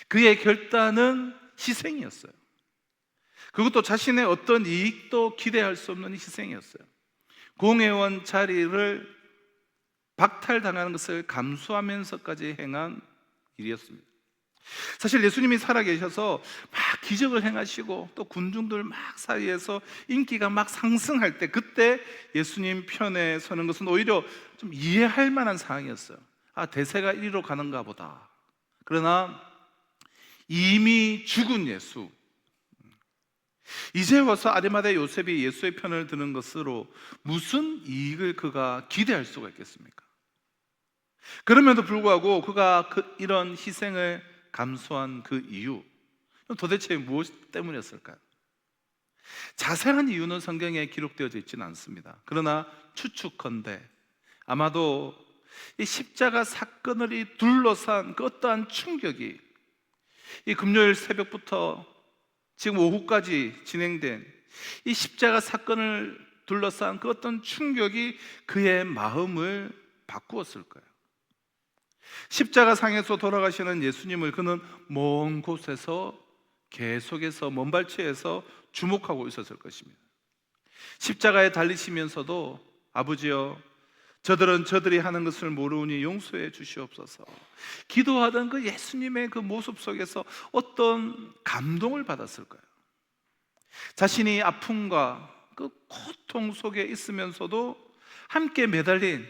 [SPEAKER 3] 그의 결단은 희생이었어요. 그것도 자신의 어떤 이익도 기대할 수 없는 희생이었어요. 공회원 자리를 박탈당하는 것을 감수하면서까지 행한 일이었습니다. 사실 예수님이 살아계셔서 막 기적을 행하시고 또 군중들 막 사이에서 인기가 막 상승할 때 그때 예수님 편에 서는 것은 오히려 좀 이해할 만한 상황이었어요. 아, 대세가 이리로 가는가 보다. 그러나 이미 죽은 예수, 이제 와서 아리마대 요셉이 예수의 편을 드는 것으로 무슨 이익을 그가 기대할 수가 있겠습니까? 그럼에도 불구하고 그가 이런 희생을 감수한 그 이유, 도대체 무엇 때문이었을까요? 자세한 이유는 성경에 기록되어져 있지는 않습니다. 그러나 추측컨대 아마도 이 십자가 사건을 둘러싼 그 어떠한 충격이 이 금요일 새벽부터 지금 오후까지 진행된 이 십자가 사건을 둘러싼 그 어떤 충격이 그의 마음을 바꾸었을 거예요. 십자가 상에서 돌아가시는 예수님을 그는 먼 곳에서 계속해서 먼 발치에서 주목하고 있었을 것입니다. 십자가에 달리시면서도 아버지여 저들은 저들이 하는 것을 모르니 용서해 주시옵소서, 기도하던 그 예수님의 그 모습 속에서 어떤 감동을 받았을 거예요. 자신이 아픔과 그 고통 속에 있으면서도 함께 매달린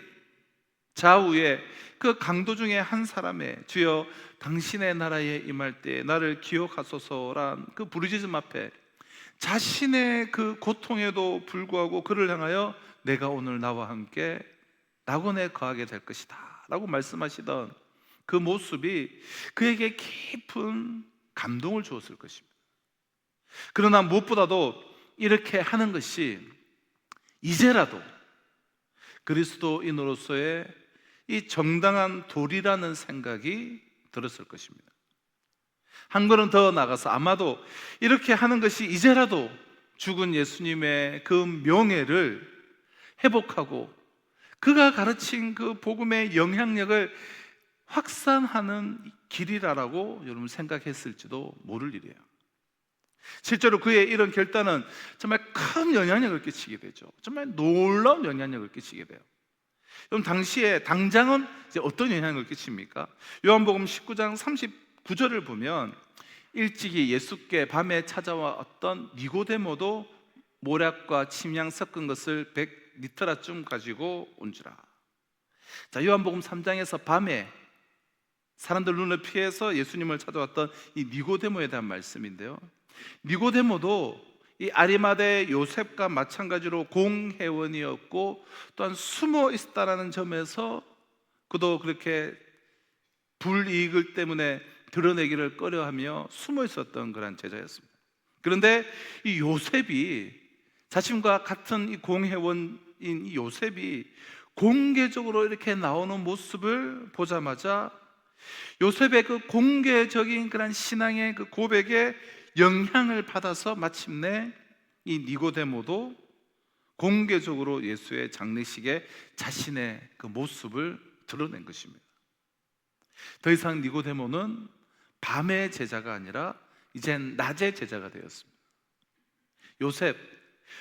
[SPEAKER 3] 좌우에 그 강도 중에 한 사람의 주여 당신의 나라에 임할 때 나를 기억하소서란 그 부르짖음 앞에 자신의 그 고통에도 불구하고 그를 향하여 내가 오늘 나와 함께 낙원에 거하게 될 것이다 라고 말씀하시던 그 모습이 그에게 깊은 감동을 주었을 것입니다. 그러나 무엇보다도 이렇게 하는 것이 이제라도 그리스도인으로서의 이 정당한 도리라는 생각이 들었을 것입니다. 한 걸음 더 나가서 아마도 이렇게 하는 것이 이제라도 죽은 예수님의 그 명예를 회복하고 그가 가르친 그 복음의 영향력을 확산하는 길이라고 여러분 생각했을지도 모를 일이에요. 실제로 그의 이런 결단은 정말 큰 영향력을 끼치게 되죠. 정말 놀라운 영향력을 끼치게 돼요. 그럼 당시에 당장은 이제 어떤 영향을 끼칩니까? 요한복음 19장 39절을 보면 일찍이 예수께 밤에 찾아왔던 니고데모도 모략과 침향 섞은 것을 100리터라쯤 가지고 온지라. 자, 요한복음 3장에서 밤에 사람들 눈을 피해서 예수님을 찾아왔던 이 니고데모에 대한 말씀인데요, 니고데모도 이 아리마대 요셉과 마찬가지로 공회원이었고 또한 숨어 있었다라는 점에서 그도 그렇게 불이익을 때문에 드러내기를 꺼려하며 숨어 있었던 그런 제자였습니다. 그런데 이 요셉이, 자신과 같은 이 공회원인 이 요셉이 공개적으로 이렇게 나오는 모습을 보자마자 요셉의 그 공개적인 그런 신앙의 그 고백에 영향을 받아서 마침내 이 니고데모도 공개적으로 예수의 장례식에 자신의 그 모습을 드러낸 것입니다. 더 이상 니고데모는 밤의 제자가 아니라 이젠 낮의 제자가 되었습니다. 요셉,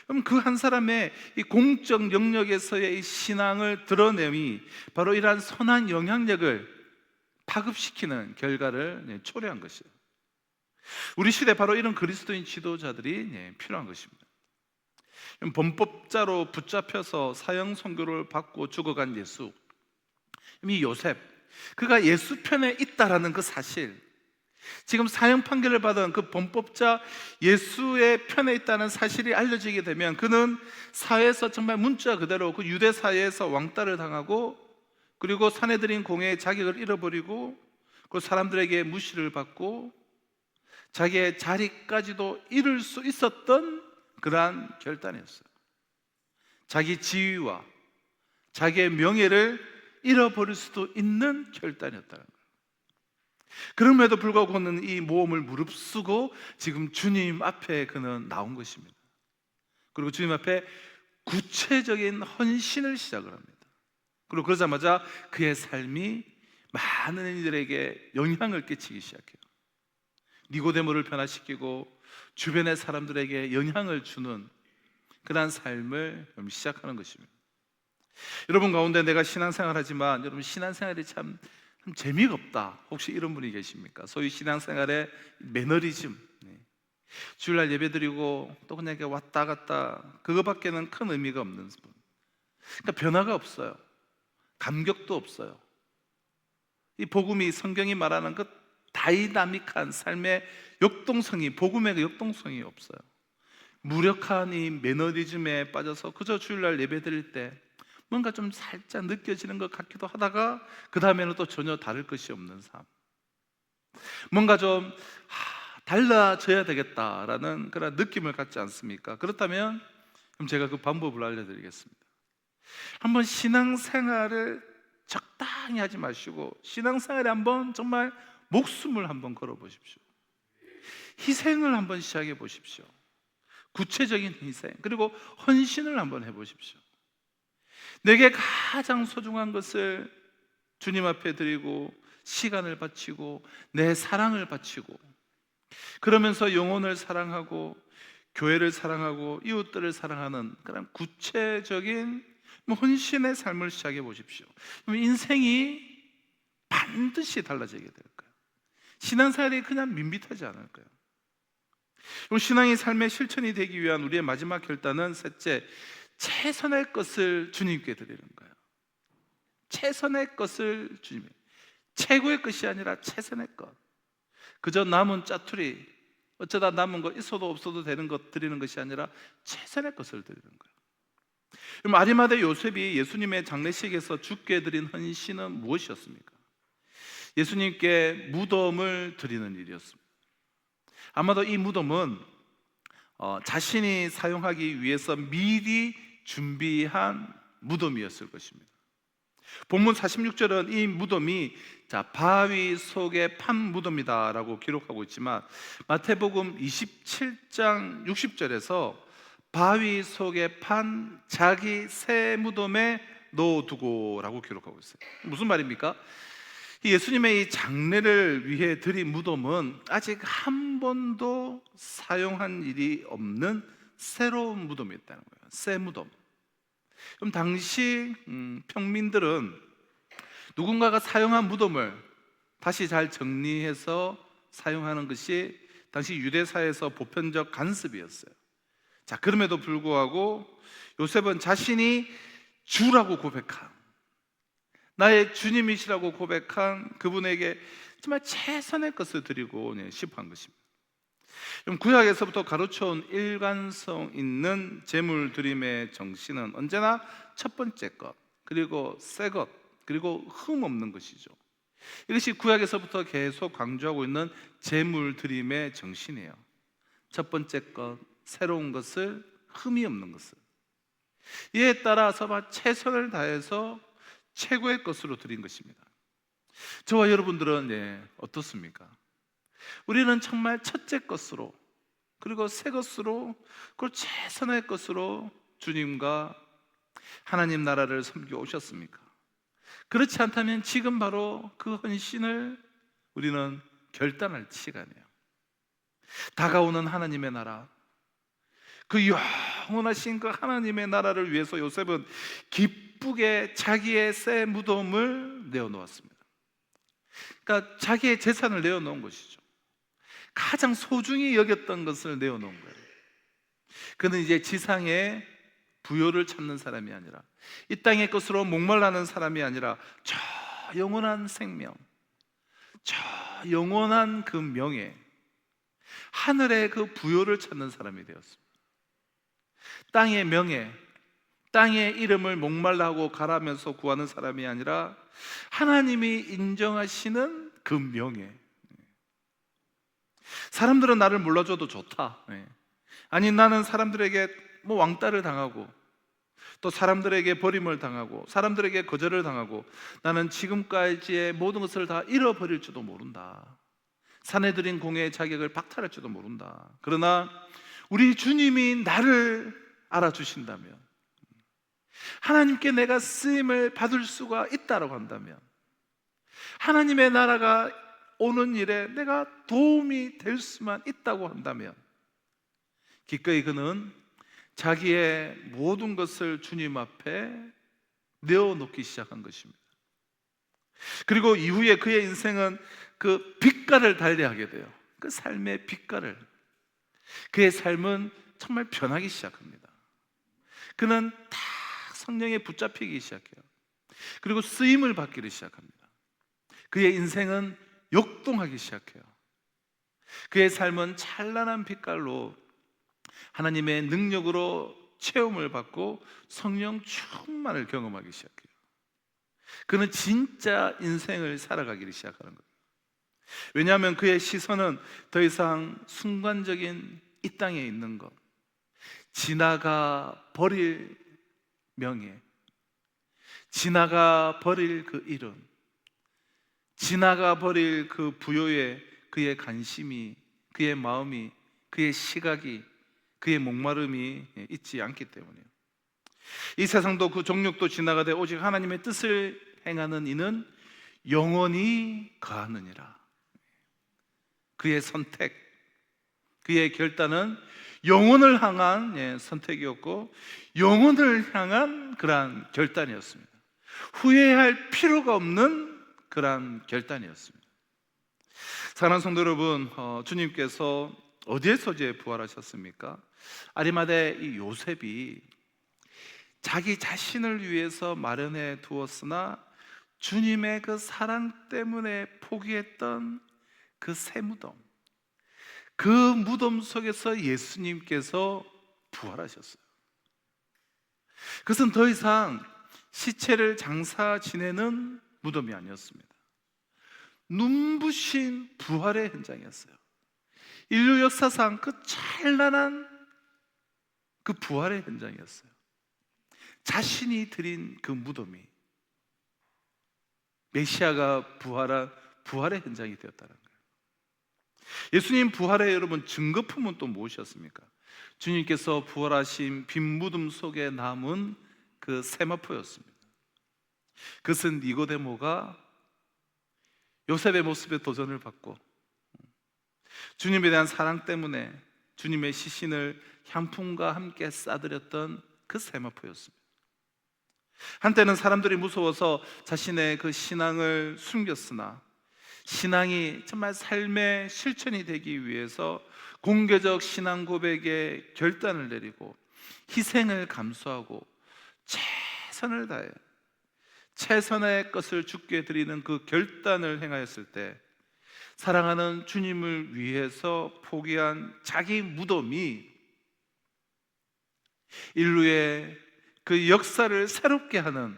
[SPEAKER 3] 그럼 그 한 사람의 이 공적 영역에서의 이 신앙을 드러냄이 바로 이러한 선한 영향력을 파급시키는 결과를 초래한 것이에요. 우리 시대 바로 이런 그리스도인 지도자들이 필요한 것입니다. 범법자로 붙잡혀서 사형 선고를 받고 죽어간 예수, 이 요셉, 그가 예수 편에 있다라는 그 사실, 지금 사형 판결을 받은 그 범법자 예수의 편에 있다는 사실이 알려지게 되면 그는 사회에서 정말 문자 그대로 그 유대 사회에서 왕따를 당하고, 그리고 사내들인 공회의 자격을 잃어버리고, 그 사람들에게 무시를 받고 자기의 자리까지도 잃을 수 있었던 그러한 결단이었어요. 자기 지위와 자기의 명예를 잃어버릴 수도 있는 결단이었다는 거예요. 그럼에도 불구하고 그는 이 모험을 무릅쓰고 지금 주님 앞에 그는 나온 것입니다. 그리고 주님 앞에 구체적인 헌신을 시작을 합니다. 그리고 그러자마자 그의 삶이 많은 이들에게 영향을 끼치기 시작해요. 니고데모를 변화시키고 주변의 사람들에게 영향을 주는 그런 삶을 시작하는 것입니다. 여러분 가운데 내가 신앙생활하지만 여러분 신앙생활이 참 재미가 없다, 혹시 이런 분이 계십니까? 소위 신앙생활의 매너리즘, 주일날 예배드리고 또 그냥 이렇게 왔다 갔다, 그거밖에는 큰 의미가 없는 분. 그러니까 변화가 없어요. 감격도 없어요. 이 복음이, 성경이 말하는 그 다이나믹한 삶의 역동성이, 복음의 그 역동성이 없어요. 무력한 이 매너리즘에 빠져서 그저 주일날 예배드릴 때 뭔가 좀 살짝 느껴지는 것 같기도 하다가 그 다음에는 또 전혀 다를 것이 없는 삶, 뭔가 좀 달라져야 되겠다라는 그런 느낌을 갖지 않습니까? 그렇다면 그럼 제가 그 방법을 알려드리겠습니다. 한번 신앙생활을 적당히 하지 마시고 신앙생활에 한번 정말 목숨을 한번 걸어보십시오. 희생을 한번 시작해 보십시오. 구체적인 희생, 그리고 헌신을 한번 해보십시오. 내게 가장 소중한 것을 주님 앞에 드리고 시간을 바치고 내 사랑을 바치고, 그러면서 영혼을 사랑하고 교회를 사랑하고 이웃들을 사랑하는 그런 구체적인 헌신의 삶을 시작해 보십시오. 그럼 인생이 반드시 달라지게 될 거예요. 신앙생활이 그냥 밋밋하지 않을 거예요. 신앙이 삶의 실천이 되기 위한 우리의 마지막 결단은 셋째, 최선의 것을 주님께 드리는 거예요. 최선의 것을 주님께, 최고의 것이 아니라 최선의 것. 그저 남은 짜투리, 어쩌다 남은 거 있어도 없어도 되는 것 드리는 것이 아니라 최선의 것을 드리는 거예요. 그럼 아리마대 요셉이 예수님의 장례식에서 주께 드린 헌신은 무엇이었습니까? 예수님께 무덤을 드리는 일이었습니다. 아마도 이 무덤은 자신이 사용하기 위해서 미리 준비한 무덤이었을 것입니다. 본문 46절은 이 무덤이 바위 속에 판 무덤이다라고 기록하고 있지만 마태복음 27장 60절에서 바위 속에 판 자기 새 무덤에 넣어두고라고 기록하고 있어요. 무슨 말입니까? 예수님의 이 장례를 위해 드린 무덤은 아직 한 번도 사용한 일이 없는 새로운 무덤이었다는 거예요. 새 무덤. 그럼 당시 평민들은 누군가가 사용한 무덤을 다시 잘 정리해서 사용하는 것이 당시 유대사에서 보편적 관습이었어요. 자, 그럼에도 불구하고 요셉은 자신이 주라고 고백한, 나의 주님이시라고 고백한 그분에게 정말 최선의 것을 드리고 싶어 한 것입니다. 그럼 구약에서부터 가르쳐온 일관성 있는 제물 드림의 정신은 언제나 첫 번째 것, 그리고 새 것, 그리고 흠 없는 것이죠. 이것이 구약에서부터 계속 강조하고 있는 제물 드림의 정신이에요. 첫 번째 것, 새로운 것을, 흠이 없는 것을. 이에 따라서 최선을 다해서 최고의 것으로 드린 것입니다. 저와 여러분들은 어떻습니까? 우리는 정말 첫째 것으로, 그리고 새 것으로, 그리고 최선의 것으로 주님과 하나님 나라를 섬겨 오셨습니까? 그렇지 않다면 지금 바로 그 헌신을 우리는 결단할 시간이에요. 다가오는 하나님의 나라, 그 영원하신 그 하나님의 나라를 위해서 요셉은 기쁘게 자기의 새 무덤을 내어놓았습니다. 그러니까 자기의 재산을 내어놓은 것이죠. 가장 소중히 여겼던 것을 내어놓은 거예요. 그는 이제 지상의 부요를 찾는 사람이 아니라, 이 땅의 것으로 목말라는 사람이 아니라 저 영원한 생명, 저 영원한 그 명예, 하늘의 그 부요를 찾는 사람이 되었습니다. 땅의 명예, 땅의 이름을 목말라하고 가라면서 구하는 사람이 아니라 하나님이 인정하시는 그 명예. 사람들은 나를 몰라줘도 좋다. 아니, 나는 사람들에게 왕따를 당하고, 또 사람들에게 버림을 당하고, 사람들에게 거절을 당하고, 나는 지금까지의 모든 것을 다 잃어버릴지도 모른다. 산에 들인 공예의 자격을 박탈할지도 모른다. 그러나 우리 주님이 나를 알아주신다면, 하나님께 내가 쓰임을 받을 수가 있다고 한다면, 하나님의 나라가 오는 일에 내가 도움이 될 수만 있다고 한다면, 기꺼이 그는 자기의 모든 것을 주님 앞에 내어놓기 시작한 것입니다. 그리고 이후에 그의 인생은 그 빛깔을 달리하게 돼요. 그 삶의 빛깔을, 그의 삶은 정말 변하기 시작합니다. 그는 다 성령에 붙잡히기 시작해요. 그리고 쓰임을 받기를 시작합니다. 그의 인생은 역동하기 시작해요. 그의 삶은 찬란한 빛깔로 하나님의 능력으로 체험을 받고 성령 충만을 경험하기 시작해요. 그는 진짜 인생을 살아가기를 시작하는 거예요. 왜냐하면 그의 시선은 더 이상 순간적인 이 땅에 있는 것, 지나가 버릴 명예, 지나가 버릴 그 이름, 지나가 버릴 그 부요에 그의 관심이, 그의 마음이, 그의 시각이, 그의 목마름이 있지 않기 때문이에요. 이 세상도 그 종육도 지나가되 오직 하나님의 뜻을 행하는 이는 영원히 거하느니라. 그의 선택, 그의 결단은 영혼을 향한 선택이었고, 영혼을 향한 그러한 결단이었습니다. 후회할 필요가 없는 그러한 결단이었습니다. 사랑하는 성도 여러분, 주님께서 어디에서 부활하셨습니까? 아리마대 이 요셉이 자기 자신을 위해서 마련해 두었으나 주님의 그 사랑 때문에 포기했던 그 새 무덤, 그 무덤 속에서 예수님께서 부활하셨어요. 그것은 더 이상 시체를 장사 지내는 무덤이 아니었습니다. 눈부신 부활의 현장이었어요. 인류 역사상 그 찬란한 그 부활의 현장이었어요. 자신이 드린 그 무덤이 메시아가 부활한 부활의 현장이 되었다는 거예요. 예수님 부활의 여러분 증거품은 또 무엇이었습니까? 주님께서 부활하신 빈 무덤 속에 남은 그 세마포였습니다. 그것은 니고데모가 요셉의 모습에 도전을 받고 주님에 대한 사랑 때문에 주님의 시신을 향품과 함께 싸드렸던 그 세마포였습니다. 한때는 사람들이 무서워서 자신의 그 신앙을 숨겼으나 신앙이 정말 삶의 실천이 되기 위해서 공개적 신앙 고백에 결단을 내리고 희생을 감수하고 최선을 다해 최선의 것을 주께 드리는 그 결단을 행하였을 때 사랑하는 주님을 위해서 포기한 자기 무덤이 인류의 그 역사를 새롭게 하는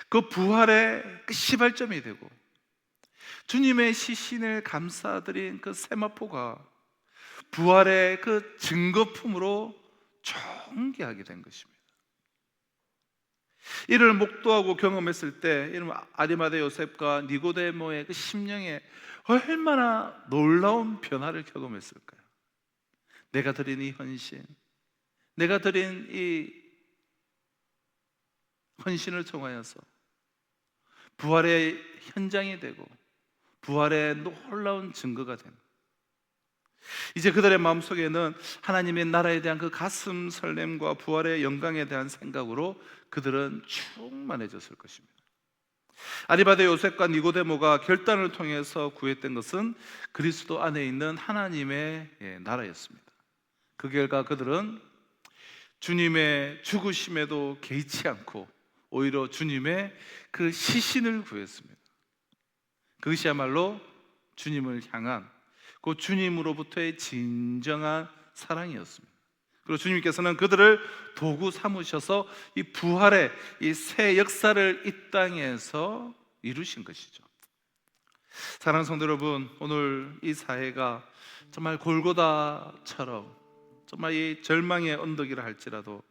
[SPEAKER 3] 그 부활의 그 시발점이 되고 주님의 시신을 감싸드린 그 세마포가 부활의 그 증거품으로 존귀하게 된 것입니다. 이를 목도하고 경험했을 때 아리마대 요셉과 니고데모의 그 심령에 얼마나 놀라운 변화를 경험했을까요? 내가 드린 이 헌신, 내가 드린 이 헌신을 통하여서 부활의 현장이 되고 부활의 놀라운 증거가 됩니다. 이제 그들의 마음속에는 하나님의 나라에 대한 그 가슴 설렘과 부활의 영광에 대한 생각으로 그들은 충만해졌을 것입니다. 아리마대 요셉과 니고데모가 결단을 통해서 구했던 것은 그리스도 안에 있는 하나님의 나라였습니다. 그 결과 그들은 주님의 죽으심에도 개의치 않고 오히려 주님의 그 시신을 구했습니다. 그것이야말로 주님을 향한 그 주님으로부터의 진정한 사랑이었습니다. 그리고 주님께서는 그들을 도구 삼으셔서 이 부활의 이 새 역사를 이 땅에서 이루신 것이죠. 사랑하는 성도 여러분, 오늘 이 사회가 정말 골고다처럼 정말 이 절망의 언덕이라 할지라도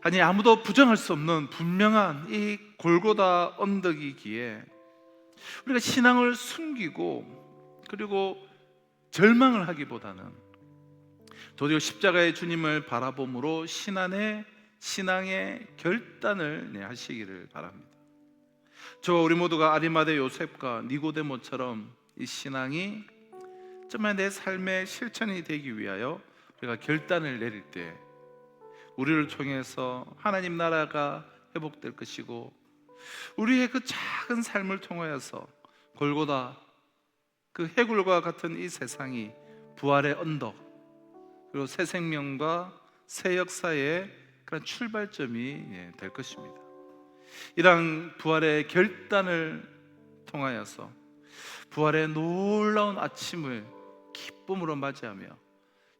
[SPEAKER 3] 아니 아무도 부정할 수 없는 분명한 이 골고다 언덕이기에 우리가 신앙을 숨기고 그리고 절망을 하기보다는 도리어 십자가의 주님을 바라봄으로 신앙의 결단을 하시기를 바랍니다. 저와 우리 모두가 아리마대 요셉과 니고데모처럼 이 신앙이 정말 내 삶의 실천이 되기 위하여 우리가 결단을 내릴 때 우리를 통해서 하나님 나라가 회복될 것이고 우리의 그 작은 삶을 통하여서 골고다 그 해굴과 같은 이 세상이 부활의 언덕 그리고 새 생명과 새 역사의 그런 출발점이 될 것입니다. 이러한 부활의 결단을 통하여서 부활의 놀라운 아침을 기쁨으로 맞이하며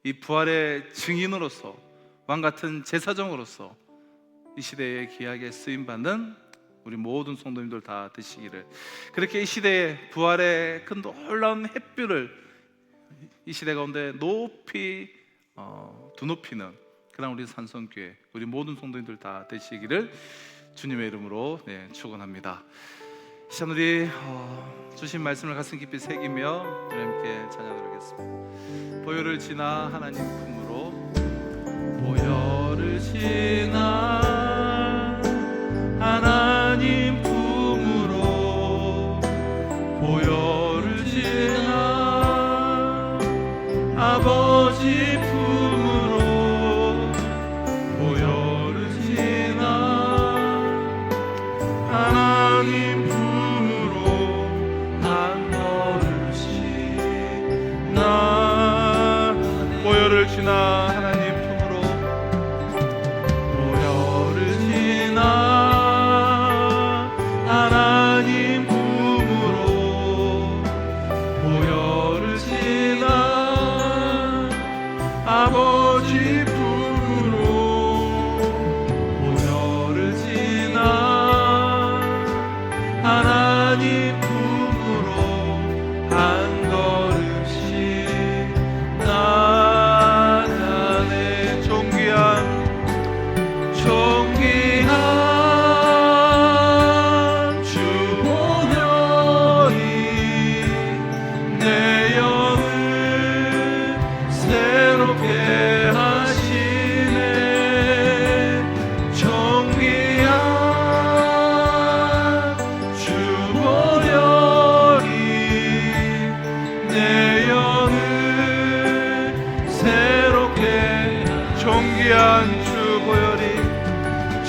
[SPEAKER 3] 이 부활의 증인으로서 왕같은 제사장으로서 이 시대에 귀하게 쓰임받는 우리 모든 성도님들 다 되시기를, 그렇게 이 시대에 부활의 그 놀라운 햇빛을 이 시대 가운데 높이 두높이는 그런 우리 산성교회 우리 모든 성도님들 다 되시기를 주님의 이름으로 축원합니다. 시간 우리 주신 말씀을 가슴 깊이 새기며 우리 함께 찬양하도록 하겠습니다. 보혈을 지나 하나님 품으로, 보혈을 지나 하나님 품으로, 보혈을 지나 아버지 품으로, 보혈을 지나 하나님 품으로 한 걸음씩 나 보혈을 지나 하나님 품으로, 보혈을 지나 하나님 품으로, 보혈을 지나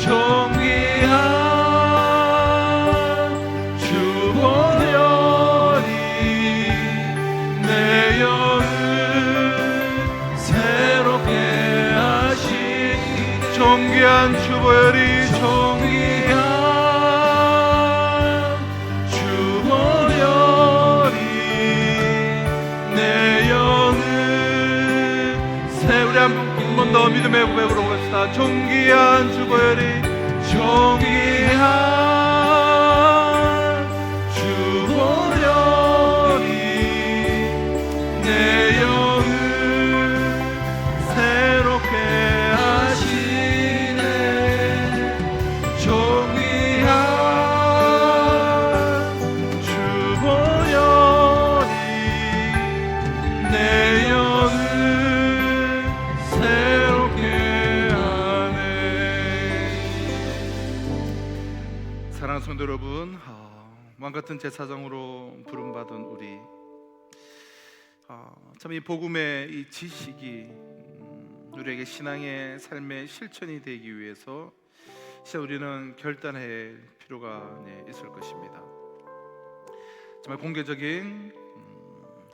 [SPEAKER 3] 존귀한 주 보려니 내 영을 새롭게 하시 존귀한 주 보려니 존귀한 주 보려니 내 영을 우리 한 번 더 믿음의 고백으로 갑시다. 존귀한 주 보혈이 존귀한 주 보혈이 내 영을 새롭게 하시네. 존귀한 주 보혈이 내 영을 새롭게 하네. 사랑하는 성도 여러분, 왕같은 제사장으로 부름받은 우리 참 이 복음의 이 지식이 우리에게 신앙의 삶의 실천이 되기 위해서 우리는 결단할 필요가 있을 것입니다. 정말 공개적인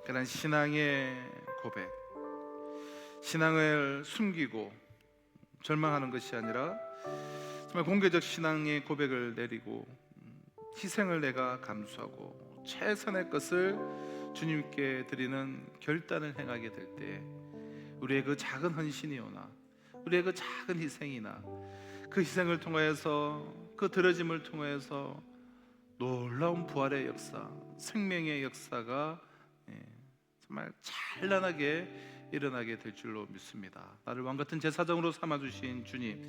[SPEAKER 3] 그런 신앙의 고백, 신앙을 숨기고 절망하는 것이 아니라 정말 공개적 신앙의 고백을 내리고 희생을 내가 감수하고 최선의 것을 주님께 드리는 결단을 행하게 될 때 우리의 그 작은 헌신이오나 우리의 그 작은 희생이나 그 희생을 통하여서 그 들어짐을 통하여서 놀라운 부활의 역사, 생명의 역사가 정말 찬란하게 일어나게 될 줄로 믿습니다. 나를 왕같은 제사장으로 삼아주신 주님,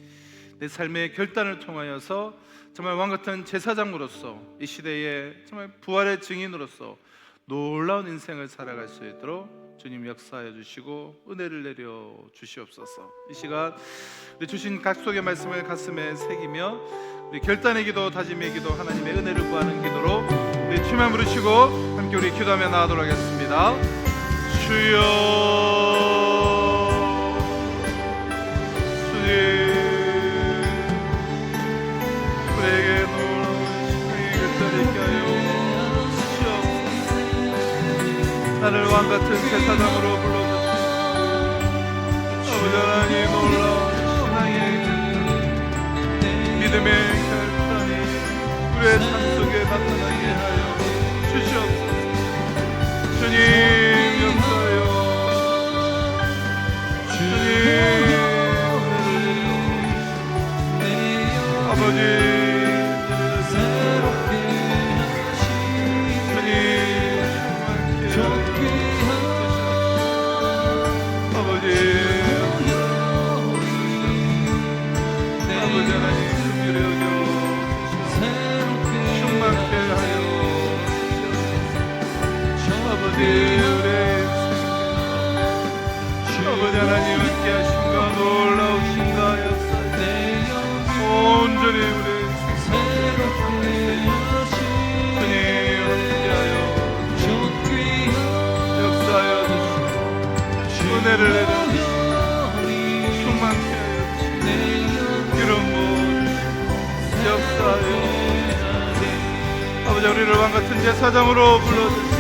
[SPEAKER 3] 내 삶의 결단을 통하여서 정말 왕같은 제사장으로서 이 시대에 정말 부활의 증인으로서 놀라운 인생을 살아갈 수 있도록 주님 역사하여 주시고 은혜를 내려 주시옵소서. 이 시간 우리 주신 각속의 말씀을 가슴에 새기며 우리 결단의 기도, 다짐의 기도, 하나님의 은혜를 구하는 기도로 우리 주만 부르시고 함께 우리 기도하며 나아가도록 하겠습니다. 주여, 주님, 우리에게 놀라운 신앙의 결단을 있게 하여 주시옵소서. 나를 왕같은 제사장으로 불러주시옵소서. 아버지 하나님, 놀라운 신앙의 결단, 믿음의 결단이 우리의 삶 속에 나타나게 하여 주시옵소서. 주님 역사하여 주님 아버지 새롭게 주님 충만케 아버지 아버지 하나님 긍휼히 여겨 충만케 하여 아버지 우리의 아버지 하나님 함께 하신가 놀라우신가 역사에 온전히 우리의 주님 함께하여 역사하여 주시고 은혜를 내려주시고 충만케 하여 주시고 기름 부어주시고 역사하여 아버지 우리를 왕같은 제사장으로 불러주시고